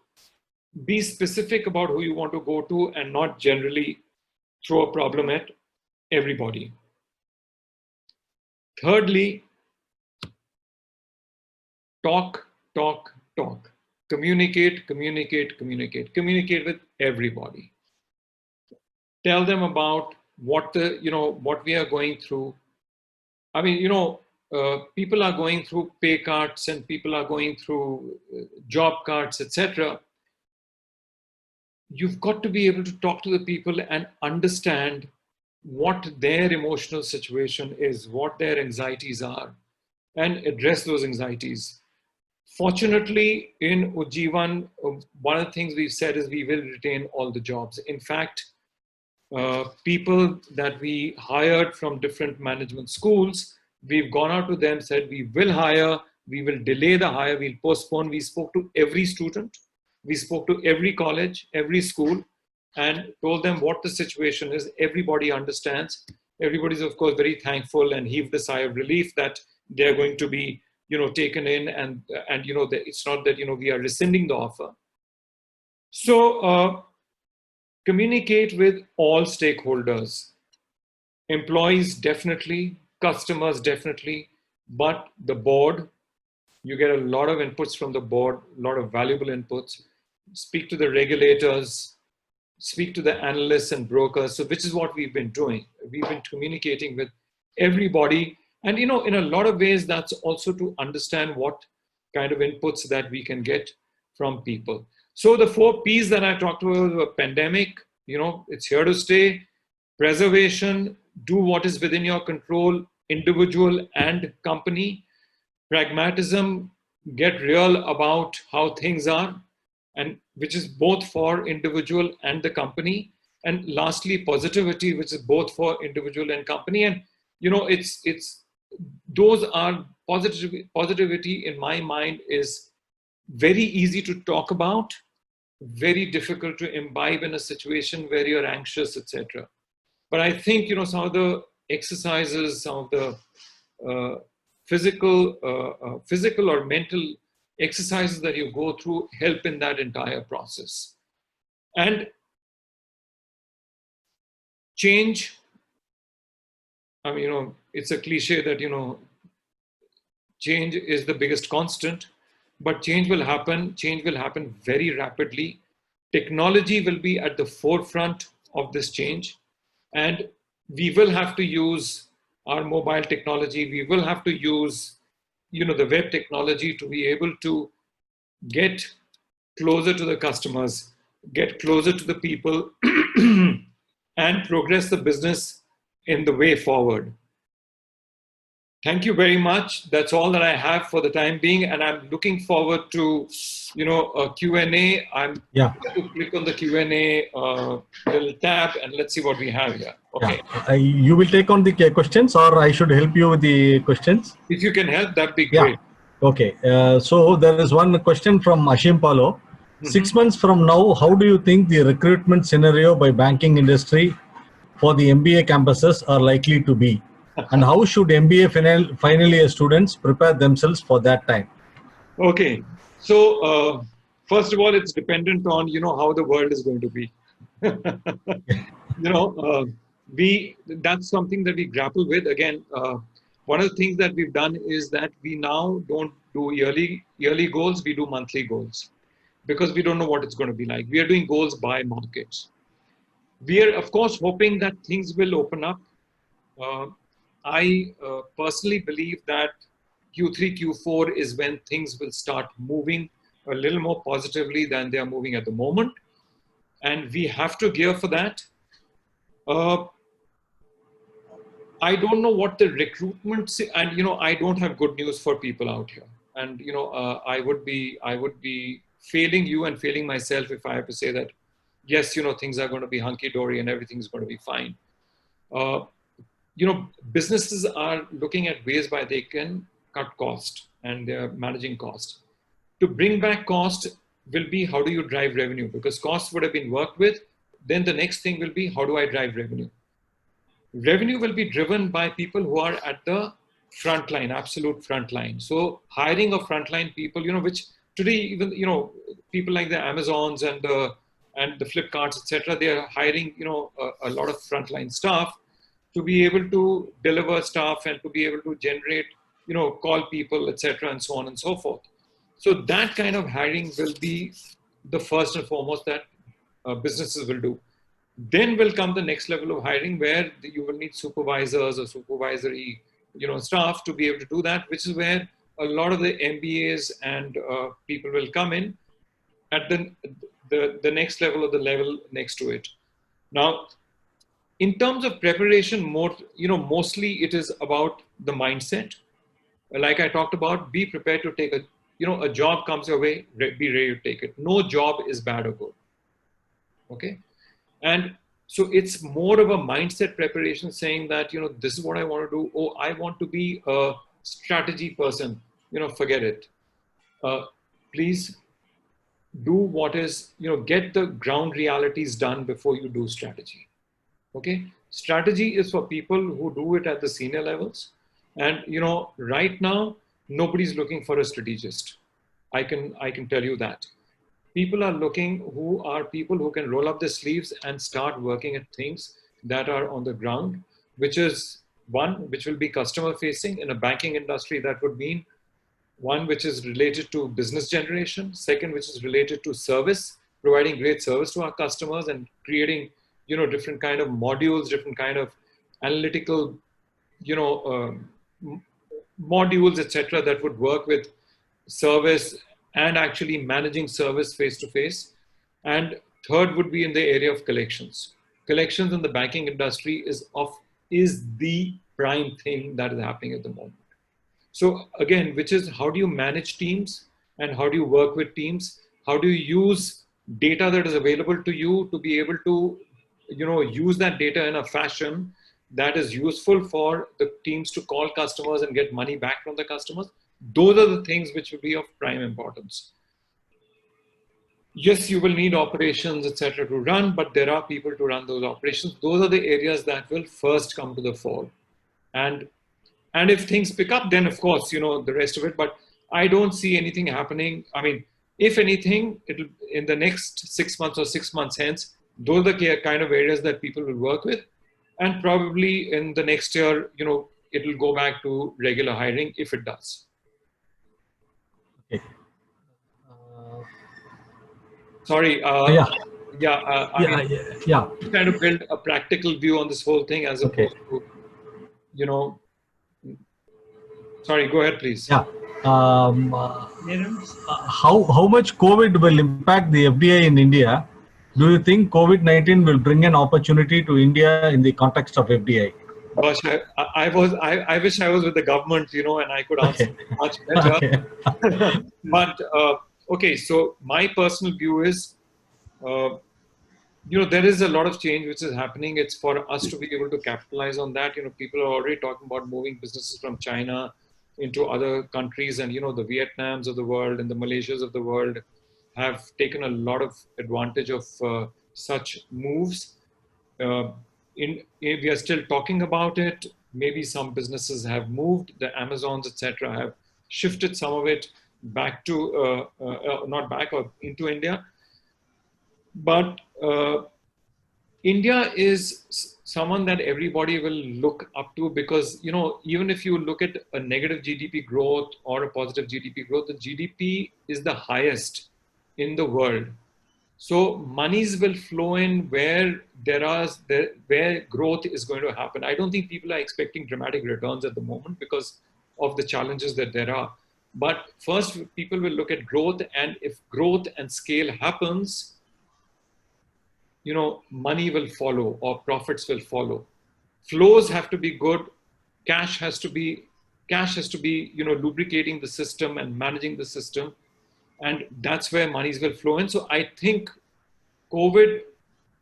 be specific about who you want to go to and not generally throw a problem at everybody. Thirdly, talk. Communicate with everybody. Tell them about what we are going through. I mean, people are going through pay cuts and people are going through job cuts, etc. You've got to be able to talk to the people and understand what their emotional situation is, what their anxieties are, and address those anxieties. Fortunately, in Ujjivan, one of the things we've said is we will retain all the jobs. In fact, people that we hired from different management schools, we've gone out to them, said we will hire, we will delay the hire, we'll postpone. We spoke to every student, we spoke to every college, every school, and told them what the situation is. Everybody understands. Everybody's, of course, very thankful and heaved a sigh of relief that they're going to be taken in, and it's not that we are rescinding the offer. So communicate with all stakeholders, employees definitely, customers definitely, but the board, you get a lot of inputs from the board, a lot of valuable inputs. Speak to the regulators, speak to the analysts and brokers. So which is what we've been doing. We've been communicating with everybody. And, in a lot of ways, that's also to understand what kind of inputs that we can get from people. So the 4 P's that I talked about were pandemic, it's here to stay, preservation, do what is within your control, individual and company, pragmatism, get real about how things are, and which is both for individual and the company. And lastly, positivity, which is both for individual and company. And, those are positivity in my mind is very easy to talk about, very difficult to imbibe in a situation where you're anxious, etc. But I think, some of the exercises, some of the physical or mental exercises that you go through help in that entire process. And change, I mean, it's a cliche that, change is the biggest constant, but change will happen very rapidly. Technology will be at the forefront of this change, and we will have to use our mobile technology. We will have to use, the web technology to be able to get closer to the customers, get closer to the people, and progress the business in the way forward. Thank you very much. That's all that I have for the time being, and I'm looking forward to, a Q&A. I'm going to click on the Q&A little tab, and let's see what we have here. Okay. Yeah. You will take on the questions, or I should help you with the questions? If you can help, that'd be great. Okay. So there is one question from Ashim Palo. 6 months from now, how do you think the recruitment scenario by banking industry for the MBA campuses are likely to be? And how should MBA final year students prepare themselves for that time? Okay. So First of all, it's dependent on, how the world is going to be. you know, that's something that we grapple with. Again, one of the things that we've done is that we now don't do yearly goals, we do monthly goals, because we don't know what it's going to be like. We are doing goals by markets. We are, of course, hoping that things will open up. I personally believe that Q3, Q4 is when things will start moving a little more positively than they are moving at the moment. And we have to gear for that. I don't know what the recruitment, and I don't have good news for people out here. And I would be failing you and failing myself if I have to say that, yes, things are going to be hunky dory and everything's going to be fine. Businesses are looking at ways by they can cut cost, and they're managing cost. To bring back cost will be, how do you drive revenue? Because costs would have been worked with. Then the next thing will be, how do I drive revenue? Revenue will be driven by people who are at the front line, absolute front line. So hiring of frontline people, which today even, people like the Amazons and the Flipkarts, etc., they are hiring, a lot of frontline staff to be able to deliver stuff and to be able to generate, call people, etc., and so on and so forth. So that kind of hiring will be the first and foremost that businesses will do. Then will come the next level of hiring, where you will need supervisors or supervisory, staff to be able to do that, which is where a lot of the MBAs and people will come in at the next level or the level next to it. Now, in terms of preparation, mostly it is about the mindset. Like I talked about, be prepared to take a job comes your way, be ready to take it. No job is bad or good. Okay. And so it's more of a mindset preparation, saying that, this is what I want to do. Oh, I want to be a strategy person. Forget it. Please do what is, get the ground realities done before you do strategy. Okay. Strategy is for people who do it at the senior levels. And, right now, nobody's looking for a strategist. I can tell you that. People are looking who are people who can roll up their sleeves and start working at things that are on the ground, which is one, which will be customer facing. In a banking industry, that would mean one, which is related to business generation. Second, which is related to service, providing great service to our customers and creating, different kind of modules, different kind of analytical, modules, etc., that would work with service and actually managing service face to face. And third would be in the area of collections. Collections in the banking industry is the prime thing that is happening at the moment. So again, which is, how do you manage teams and how do you work with teams? How do you use data that is available to you to be able to, use that data in a fashion that is useful for the teams to call customers and get money back from the customers? Those are the things which will be of prime importance. Yes, you will need operations, etc., to run, but there are people to run those operations. Those are the areas that will first come to the fore. And if things pick up, then of course, the rest of it. But I don't see anything happening. I mean, if anything, it'll in the next 6 months or 6 months hence, those are the kind of areas that people will work with. And probably in the next year, it'll go back to regular hiring if it does. Okay. Sorry. Yeah. Trying to build a practical view on this whole thing as opposed to, sorry, go ahead, please. Yeah. How much COVID will impact the FDI in India? Do you think COVID-19 will bring an opportunity to India in the context of FDI? Gosh, I wish I was with the government, and I could answer much better. But okay, so my personal view is, there is a lot of change which is happening. It's for us to be able to capitalize on that. People are already talking about moving businesses from China into other countries, and the Vietnams of the world and the Malaysias of the world have taken a lot of advantage of such moves. We are still talking about it. Maybe some businesses have moved. The Amazons, etc., have shifted some of it. back to, not back or into India. But India is someone that everybody will look up to because, you know, even if you look at a negative GDP growth or a positive GDP growth, the GDP is the highest in the world. So monies will flow in where where growth is going to happen. I don't think people are expecting dramatic returns at the moment because of the challenges that there are. But first, people will look at growth, and if growth and scale happens, you know, money will follow or profits will follow. Flows have to be good. Cash has to be, you know, lubricating the system and managing the system. And that's where monies will flow in. So I think COVID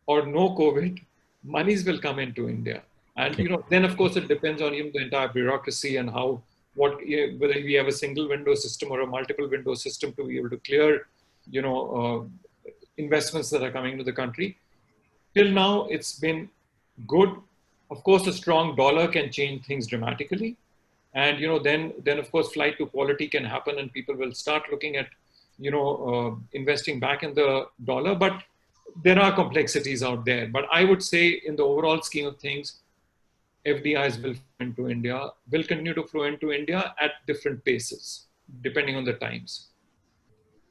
or no COVID, monies will come into India. And, you know, then of course it depends on even the entire bureaucracy and how, whether we have a single window system or a multiple window system to be able to clear, you know, investments that are coming into the country. Till now, it's been good. Of course, a strong dollar can change things dramatically. And, you know, then of course, flight to quality can happen and people will start looking at, you know, investing back in the dollar. But there are complexities out there. But I would say in the overall scheme of things, FDIs will flow into India, will continue to flow into India at different paces, depending on the times.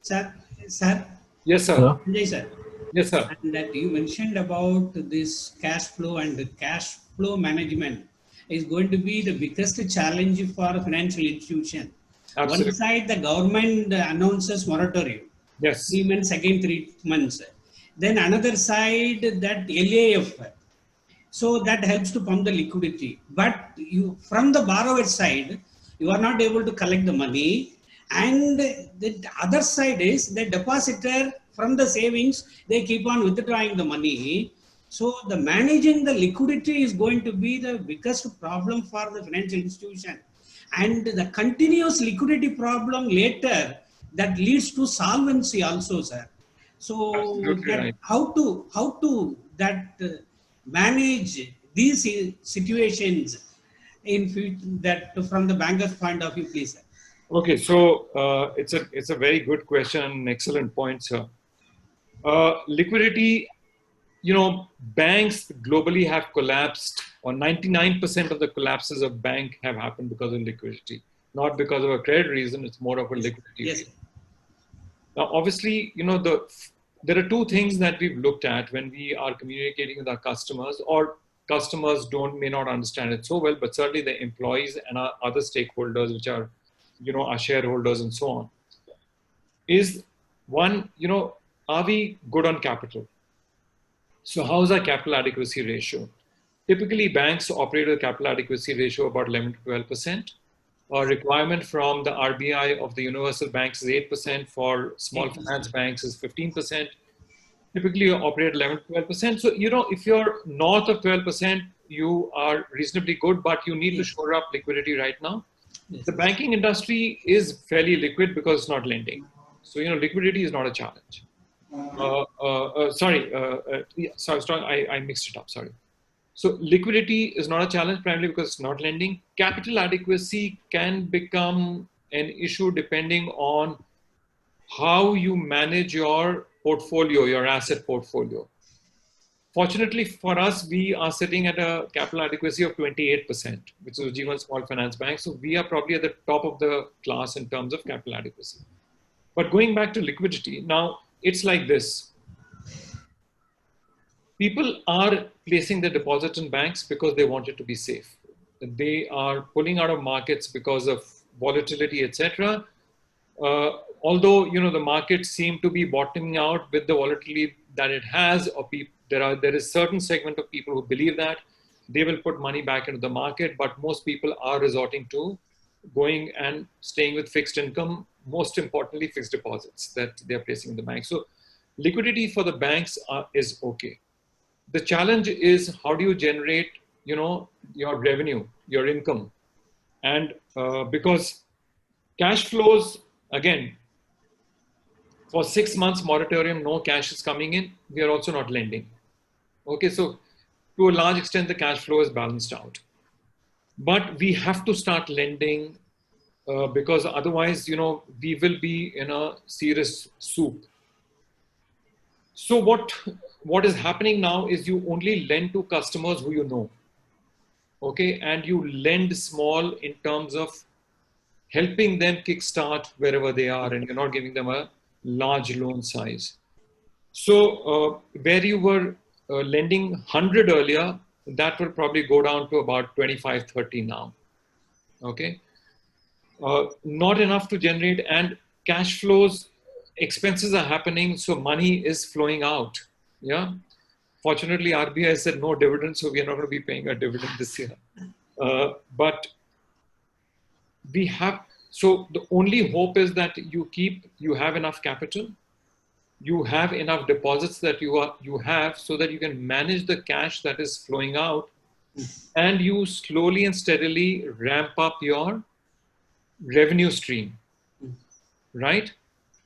Sir? Yes, sir. Hello? Sanjay, sir. Yes, sir. And that you mentioned about this cash flow and the cash flow management is going to be the biggest challenge for a financial institution. Absolutely. One side, the government announces moratorium. Yes. 3 months, again 3 months. Then another side, that LAF. So that helps to pump the liquidity. But you, from the borrower side, you are not able to collect the money. And the other side is the depositor from the savings, they keep on withdrawing the money. So the managing the liquidity is going to be the biggest problem for the financial institution. And the continuous liquidity problem later, that leads to solvency also, sir. So that Right. how to that manage these situations in future, that from the banker's point of view, please, sir. Okay, so it's a very good question, an excellent point, sir. Liquidity, you know, banks globally have collapsed, or 99% of the collapses of bank have happened because of liquidity, not because of a credit reason. It's more of a liquidity Yes. reason. Now, obviously, you know, there are two things that we've looked at when we are communicating with our customers, or customers may not understand it so well, but certainly the employees and our other stakeholders, which are, you know, our shareholders and so on, is one, you know, are we good on capital? So how's our capital adequacy ratio? Typically, banks operate with a capital adequacy ratio about 11 to 12%. Our requirement from the RBI of the universal banks is 8%. For small finance banks is 15%. Typically, you operate 11 to 12%. So, you know, if you're north of 12%, you are reasonably good, but you need to shore up liquidity right now. Yes. The banking industry is fairly liquid because it's not lending. So, you know, liquidity is not a challenge. I mixed it up, sorry. So liquidity is not a challenge primarily because it's not lending. Capital adequacy can become an issue depending on how you manage your portfolio, your asset portfolio. Fortunately for us, we are sitting at a capital adequacy of 28%, which is Ujjivan Small Finance Bank. So we are probably at the top of the class in terms of capital adequacy. But going back to liquidity, now it's like this. People are placing their deposits in banks because they want it to be safe. They are pulling out of markets because of volatility, etc. Although, you know, the markets seem to be bottoming out with the volatility that it has, or there is certain segment of people who believe that they will put money back into the market, but most people are resorting to going and staying with fixed income, most importantly, fixed deposits that they're placing in the bank. So liquidity for the banks is okay. The challenge is how do you generate, you know, your revenue, your income, and because cash flows, again, for 6 months moratorium, no cash is coming in. We are also not lending. Okay, so to a large extent, the cash flow is balanced out. But we have to start lending because otherwise, we will be in a serious soup. So what is happening now is you only lend to customers who you know, okay, and you lend small in terms of helping them kickstart wherever they are, and you're not giving them a large loan size. So where you were lending 100 earlier, that will probably go down to about 25, 30 now. Okay. Not enough to generate, and cash flows, expenses are happening, so money is flowing out. Yeah. Fortunately, RBI said no dividend, so we are not going to be paying a dividend this year. But we have, so the only hope is that you have enough capital, you have enough deposits that you have, so that you can manage the cash that is flowing out, and you slowly and steadily ramp up your revenue stream, right?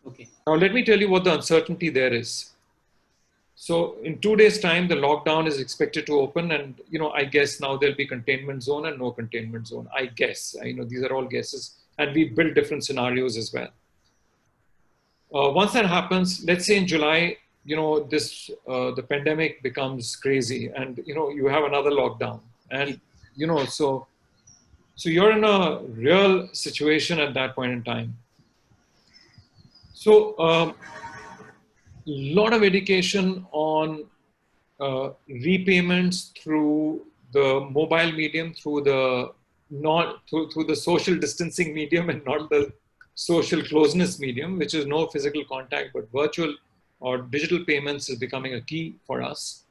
Okay. Now let me tell you what the uncertainty there is. So in 2 days' time, the lockdown is expected to open, and I guess now there'll be containment zone and no containment zone. I guess, these are all guesses, and we build different scenarios as well. Once that happens, let's say in July, the pandemic becomes crazy, and you have another lockdown, and so you're in a real situation at that point in time. So a lot of education on repayments through the mobile medium, through the social distancing medium, and not the social closeness medium, which is no physical contact, but virtual or digital payments is becoming a key for us.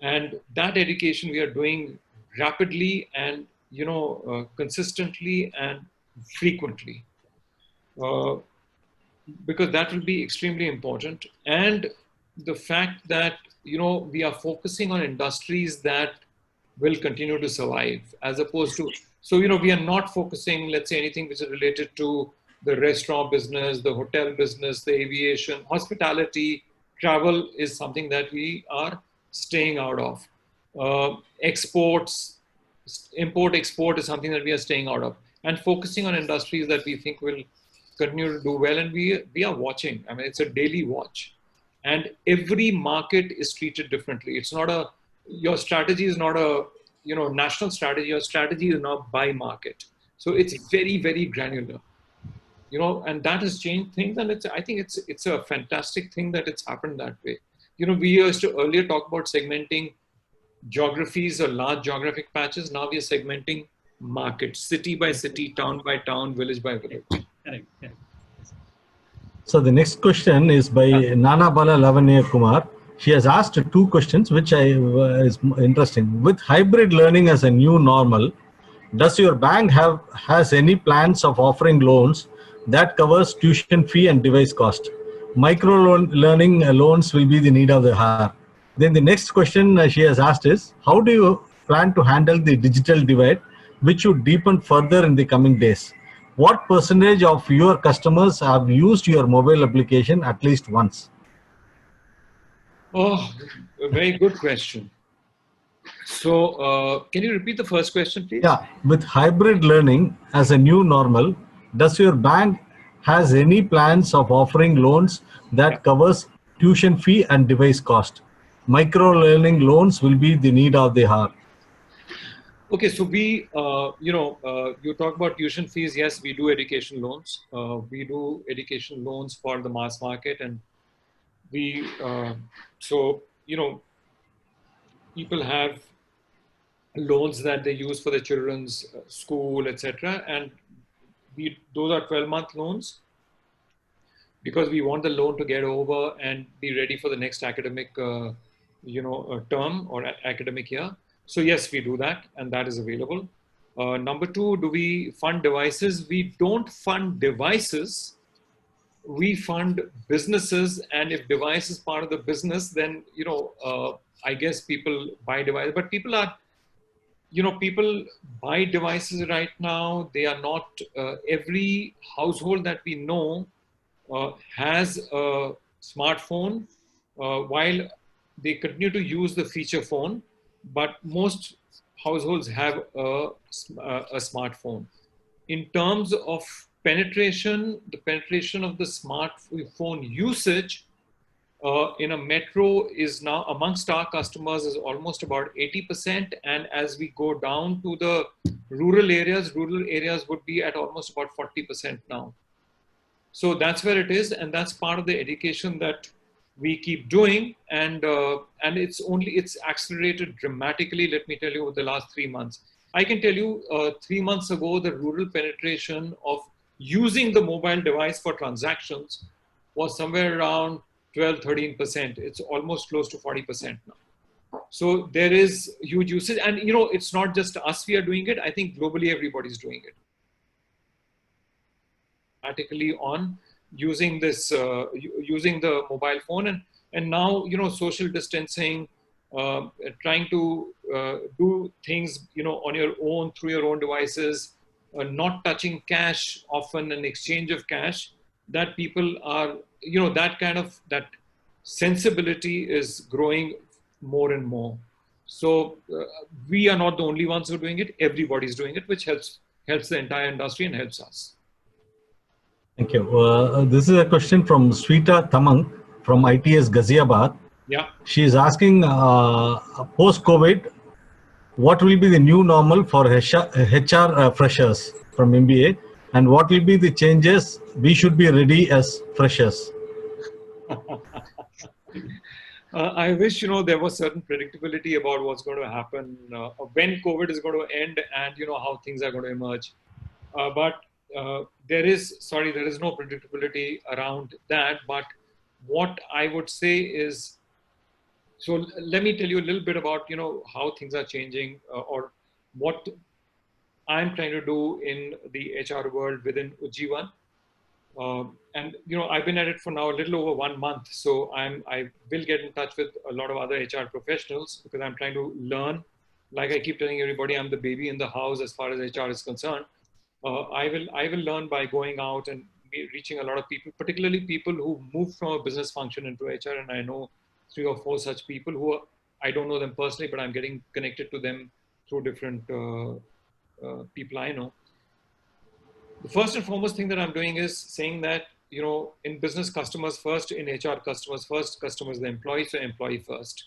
And that education we are doing rapidly and consistently and frequently, because that will be extremely important. And the fact that we are focusing on industries that will continue to survive, as opposed to, so we are not focusing, let's say, anything which is related to the restaurant business, the hotel business, the aviation, hospitality, travel is something that we are staying out of. Exports, import-export is something that we are staying out of, and focusing on industries that we think will continue to do well. And we are watching. I mean, it's a daily watch, and every market is treated differently. It's not your strategy is not a national strategy. Your strategy is not by market. So it's very, very granular. And that has changed things, and I think it's a fantastic thing that it's happened that way. We used to earlier talk about segmenting geographies or large geographic patches. Now we are segmenting markets, city by city, town by town, village by village. Correct. So the next question is by Nana Bala Lavanya Kumar. She has asked two questions, which is interesting. With hybrid learning as a new normal, does your bank has any plans of offering loans that covers tuition fee and device cost? Micro learning loans will be the need of the hour. Then the next question she has asked is, how do you plan to handle the digital divide, which should deepen further in the coming days? What percentage of your customers have used your mobile application at least once? Oh, a very good question. So can you repeat the first question, please? Yeah, with hybrid learning as a new normal, does your bank has any plans of offering loans that covers tuition fee and device cost? Micro learning loans will be the need of the hour. Okay, so we, you talk about tuition fees. Yes, we do education loans. We do education loans for the mass market, and we, people have loans that they use for their children's school, etc. And those are 12-month loans, because we want the loan to get over and be ready for the next academic, term or academic year. So yes, we do that, and that is available. Number two, do we fund devices? We don't fund devices. We fund businesses, and if device is part of the business, then I guess people buy devices. But people are, people buy devices right now. They are not every household that we know has a smartphone, while they continue to use the feature phone. But most households have a smartphone. in terms of penetration, the penetration of the smartphone usage in a metro is now amongst our customers is almost about 80%. And as we go down to the rural areas would be at almost about 40% now. So that's where it is. And that's part of the education that we keep doing. And it's accelerated dramatically, let me tell you, over the last 3 months. I can tell you 3 months ago, the rural penetration of using the mobile device for transactions was somewhere around 12-13%. It's almost close to 40% now. So there is huge usage, and it's not just us we are doing it. I think globally everybody's doing it. Practically on using this, using the mobile phone, and now social distancing, trying to do things on your own through your own devices, not touching cash often, an exchange of cash. That people are, that sensibility is growing more and more. So we are not the only ones who are doing it. Everybody's doing it, which helps the entire industry and helps us. Thank you. This is a question from Sweeta Tamang from ITS Ghaziabad. Yeah. She is asking, post-COVID, what will be the new normal for HR freshers from MBA, and what will be the changes we should be ready as freshers? I wish there was certain predictability about what's going to happen, when COVID is going to end, and how things are going to emerge. But there is no predictability around that. But what I would say is, so let me tell you a little bit about how things are changing, or what I'm trying to do in the HR world within Ujjivan. And I've been at it for now a little over 1 month, so I will get in touch with a lot of other HR professionals, because I'm trying to learn. Like I keep telling everybody, I'm the baby in the house as far as HR is concerned. I will learn by going out and reaching a lot of people, particularly people who moved from a business function into HR. And I know 3 or 4 such people who I don't know them personally, but I'm getting connected to them through different people I know. The first and foremost thing that I'm doing is saying that, in business, customers first; in HR, customers first. Customers the employee, so employee first.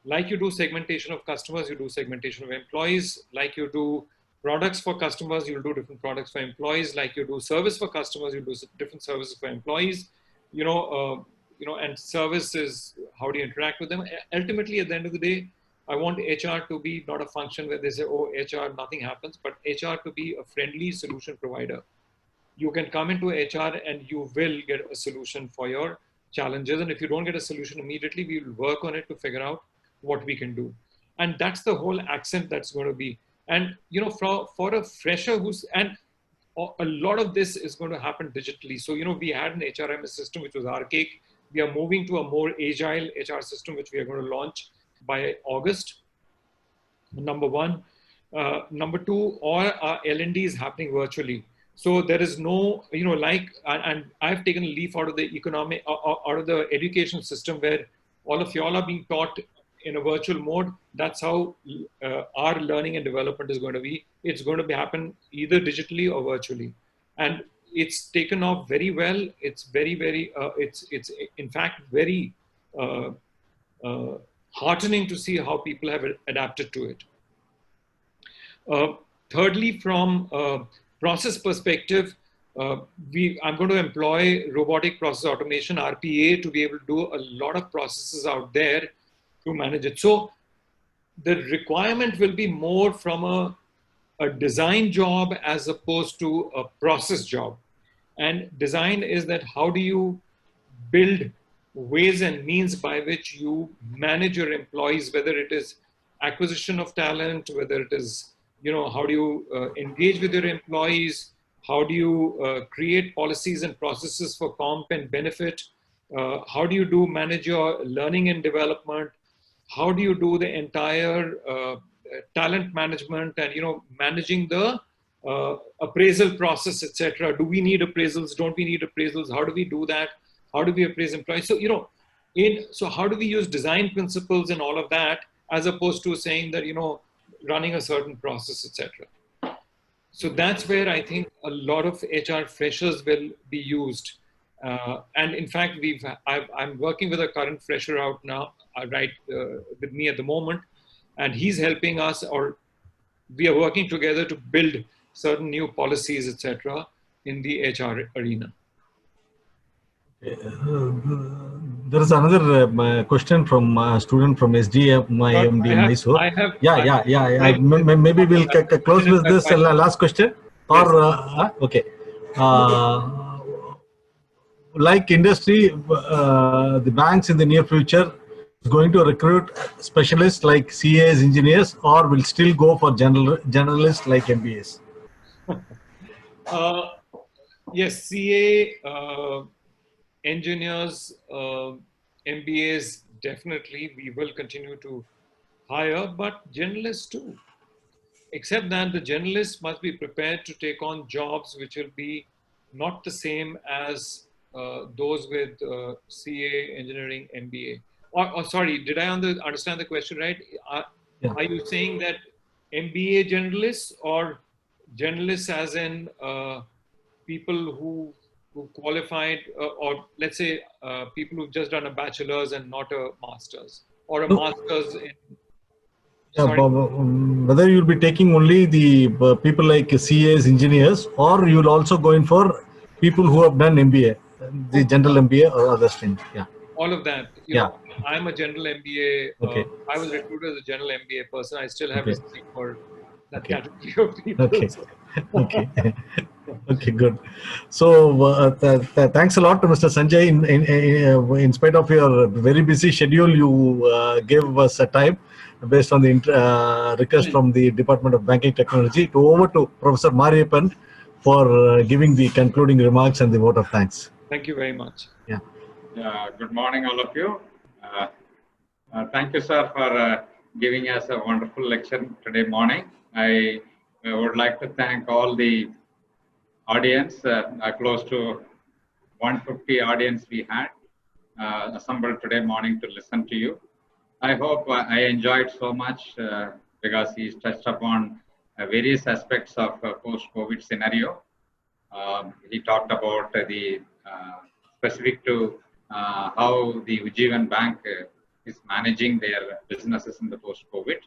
Like you do segmentation of customers, you do segmentation of employees. Like you do products for customers, you'll do different products for employees. Like you do service for customers, you'll do different services for employees. And service is how do you interact with them. Ultimately, at the end of the day, I want HR to be not a function where they say, oh, HR, nothing happens, but HR to be a friendly solution provider. You can come into HR and you will get a solution for your challenges. And if you don't get a solution immediately, we will work on it to figure out what we can do. And that's the whole accent that's going to be. And, for a fresher and a lot of this is going to happen digitally. So, we had an HRMS system, which was archaic. We are moving to a more agile HR system, which we are going to launch by August, number 1. Number 2, all our L&D is happening virtually. So there is no, and I've taken a leaf out of the out of the education system, where all of y'all are being taught in a virtual mode. That's how our learning and development is going to be. It's going to happen either digitally or virtually. And it's taken off very well. It's very, very, it's in fact very heartening to see how people have adapted to it. Thirdly, from a process perspective, I'm going to employ robotic process automation, RPA, to be able to do a lot of processes out there to manage it. So the requirement will be more from a design job as opposed to a process job. And design is that how do you build ways and means by which you manage your employees, whether it is acquisition of talent, whether it is, how do you engage with your employees, how do you create policies and processes for comp and benefit, how do you manage your learning and development, how do you do the entire talent management and, managing the appraisal process, etc. Do we need appraisals? Don't we need appraisals? How do we do that? How do we appraise employees? So, so how do we use design principles and all of that, as opposed to saying that, running a certain process, etc. So that's where I think a lot of HR freshers will be used. And in fact, I'm working with a current fresher out now, with me at the moment, and he's helping us, or we are working together to build certain new policies, etc., in the HR arena. There is another question from a student from SDM, my MD Mysore. Maybe we'll close with this last question. Or Yes. okay, like industry, the banks in the near future is going to recruit specialists like CAs, engineers, or will still go for generalists like MBAs. Yes, CA, engineers, MBAs, definitely we will continue to hire, but journalists too. Except that the journalists must be prepared to take on jobs which will be not the same as those with CA, engineering, MBA. Or sorry, did I understand the question right? Are you saying that MBA journalists, or journalists as in people who qualified, or let's say people who've just done a bachelor's and not a master's, or a master's in... Whether you'll be taking only the people like CAs, engineers, or you'll also go in for people who have done MBA, the general MBA or other things. Yeah. All of that. You know, I'm a general MBA. Okay. I was recruited as a general MBA person. I still have respect for that category of people. Okay. Okay. Okay, good. So thanks a lot to Mr. Sanjay. In spite of your very busy schedule, you gave us a time based on the request from the Department of Banking Technology. Over to Professor Mariappan for giving the concluding remarks and the vote of thanks. Thank you very much. Yeah. Good morning, all of you. Thank you, sir, for giving us a wonderful lecture today morning. I would like to thank all the audience, close to 150 audience we had assembled today morning to listen to you. I hope I enjoyed so much because he's touched upon various aspects of post-COVID scenario. He talked about the specific to how the Ujjivan Bank is managing their businesses in the post-COVID.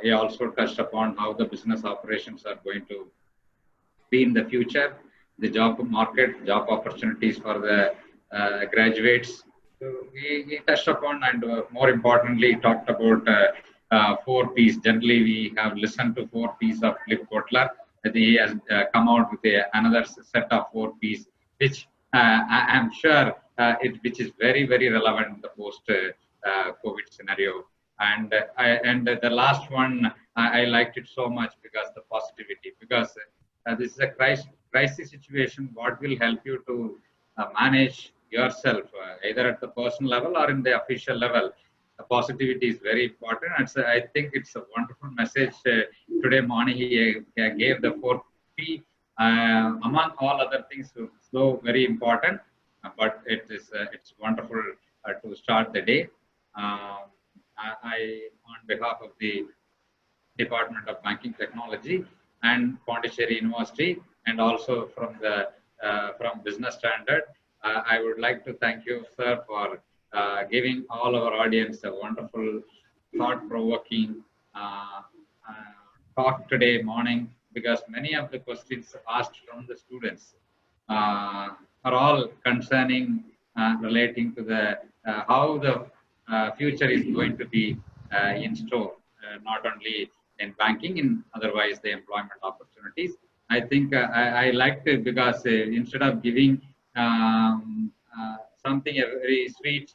He also touched upon how the business operations are going to be in the future, the job market, job opportunities for the graduates. So he touched upon, and more importantly, talked about 4 Ps. Generally, we have listened to 4 Ps of Philip Kotler. He has come out with another set of 4 Ps, which I am sure which is very, very relevant in the post-COVID scenario. And the last one, I liked it so much because the positivity, because this is a crisis situation. What will help you to manage yourself, either at the personal level or in the official level? The positivity is very important. And so I think it's a wonderful message today morning. He gave the 4 P among all other things, so very important. But it's wonderful to start the day. I, on behalf of the Department of Banking Technology and Pondicherry University, and also from the from Business Standard, I would like to thank you, sir, for giving all our audience a wonderful, thought-provoking talk today morning, because many of the questions asked from the students are all concerning relating to the how the future is going to be in store, not only in banking, in otherwise the employment opportunities. I think I liked it because instead of giving something a very sweet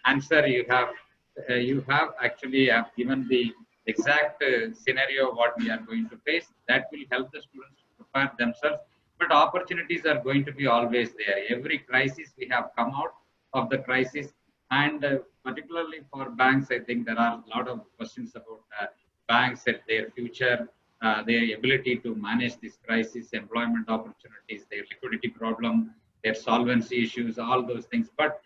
answer, you have actually given the exact scenario what we are going to face. That will help the students prepare themselves. But opportunities are going to be always there. Every crisis we have come out of the crisis, and particularly for banks, I think there are a lot of questions about banks and their future, their ability to manage this crisis, employment opportunities, their liquidity problem, their solvency issues, all those things. But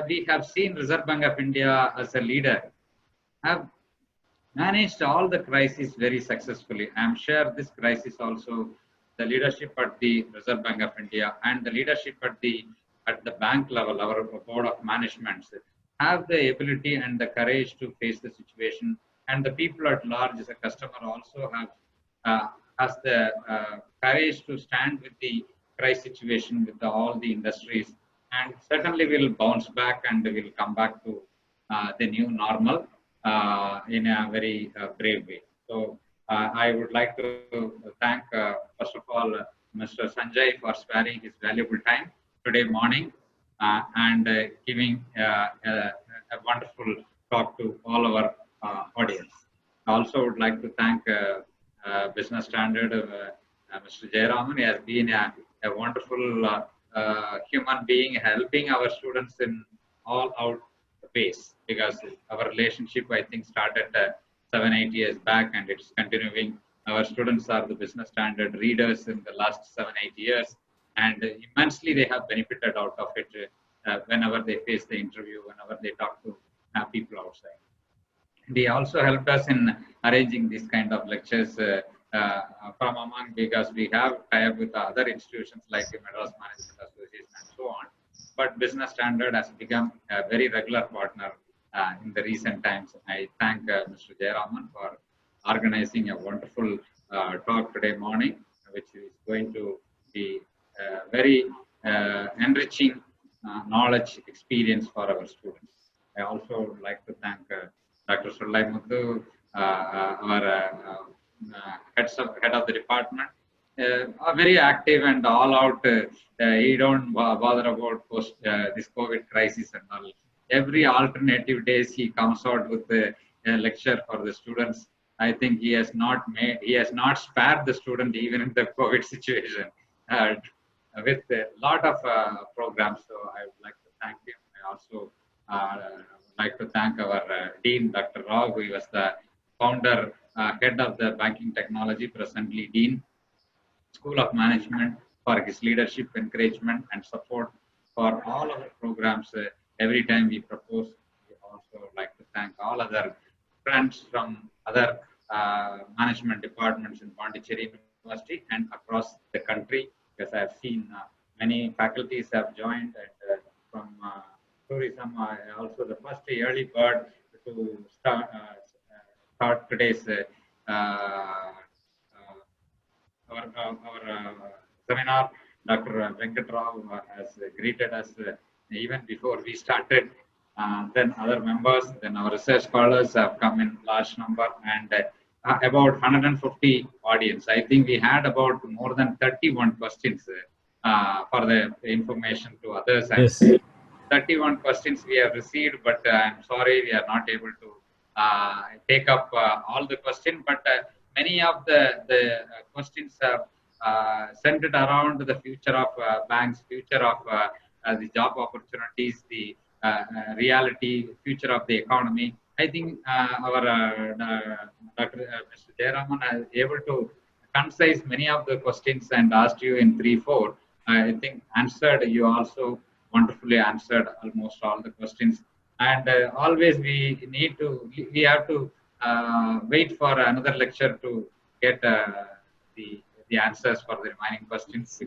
we have seen Reserve Bank of India as a leader have managed all the crises very successfully. I'm sure this crisis also, the leadership at the Reserve Bank of India and the leadership at the bank level, our board of management, have the ability and the courage to face the situation, and the people at large as a customer also has the courage to stand with the crisis situation with all the industries, and certainly will bounce back and will come back to the new normal in a very brave way. So I would like to thank first of all Mr. Sanjay for sparing his valuable time today morning and giving a wonderful talk to all our audience. I also would like to thank Business Standard, Mr. Jayaraman. He has been a wonderful human being, helping our students in all out ways, because our relationship, I think, started 7-8 years back, and it's continuing. Our students are the Business Standard readers in the last 7-8 years, and immensely they have benefited out of it whenever they face the interview, whenever they talk to people outside. They also helped us in arranging these kind of lectures from among, because we have tie-up with other institutions like the Madras Management Association and so on. But Business Standard has become a very regular partner in the recent times. I thank Mr. Jayaraman for organizing a wonderful talk today morning, which is going to be very enriching knowledge experience for our students. I also would like to thank Dr. Sullai Muthu, our head of the department, are very active and all out. He don't bother about this COVID crisis and all. Every alternative days he comes out with a lecture for the students. I think he has not spared the student even in the COVID situation with a lot of programs. So I would like to thank him. I also would like to thank our Dean, Dr. Rao, who was the founder, head of the banking technology, presently Dean, School of Management, for his leadership, encouragement, and support for all our programs. Every time we propose, we also like to thank all other friends from other management departments in Pondicherry University and across the country, because I have seen many faculties have joined, and from tourism, also the first early bird to start today's our seminar. Dr. Venkat Rao has greeted us even before we started. Then other members, then our research scholars have come in large number, and about 150 audience. I think we had about more than 31 questions for the information to others. Yes. 31 questions we have received, but I'm sorry we are not able to take up all the questions. But many of the questions have centered around the future of banks, future of the job opportunities, the reality, future of the economy. I think our Mr. Jayaraman is able to concise many of the questions and asked you in 3-4. I think answered, you also wonderfully answered almost all the questions. And always we have to wait for another lecture to get the answers for the remaining questions,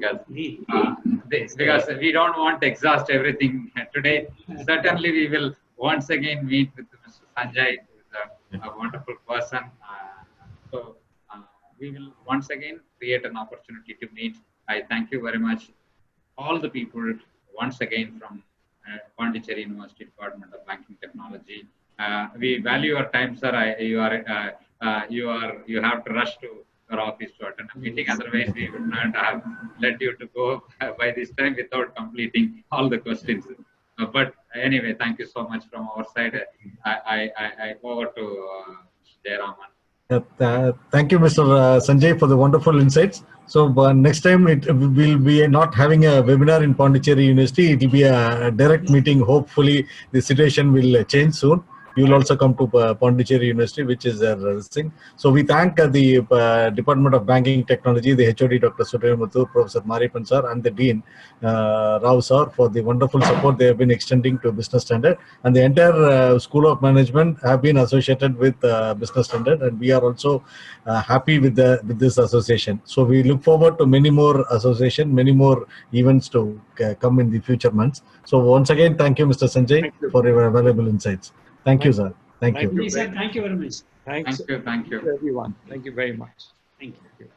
because we don't want to exhaust everything today. Certainly we will once again meet with Mr. Sanjay, who is a wonderful person. So we will once again create an opportunity to meet. I thank you very much, all the people, once again from Pondicherry University Department of Banking Technology. We value your time, sir. You have to rush to your office to attend a meeting. Otherwise, we would not have let you to go by this time without completing all the questions. But anyway, thank you so much from our side. I go over to Jayaraman. Thank you, Mr. Sanjay, for the wonderful insights. So next time it will be not having a webinar in Pondicherry University. It will be a direct meeting. Hopefully, the situation will change soon. you will also come to Pondicherry University, which is their thing. So we thank the Department of Banking Technology, the HOD Dr. Suresh, Professor Mariappan sir, and the Dean Rao sir for the wonderful support they have been extending to Business Standard. And the entire School of Management have been associated with Business Standard, and we are also happy with this association. So we look forward to many more association, many more events to come in the future months. So once again, thank you, Mr. Sanjay, for your valuable insights. Thank you, sir. Thank you. Sir, thank you very much. Thanks Thank you. to everyone. Thank you very much. Thank you.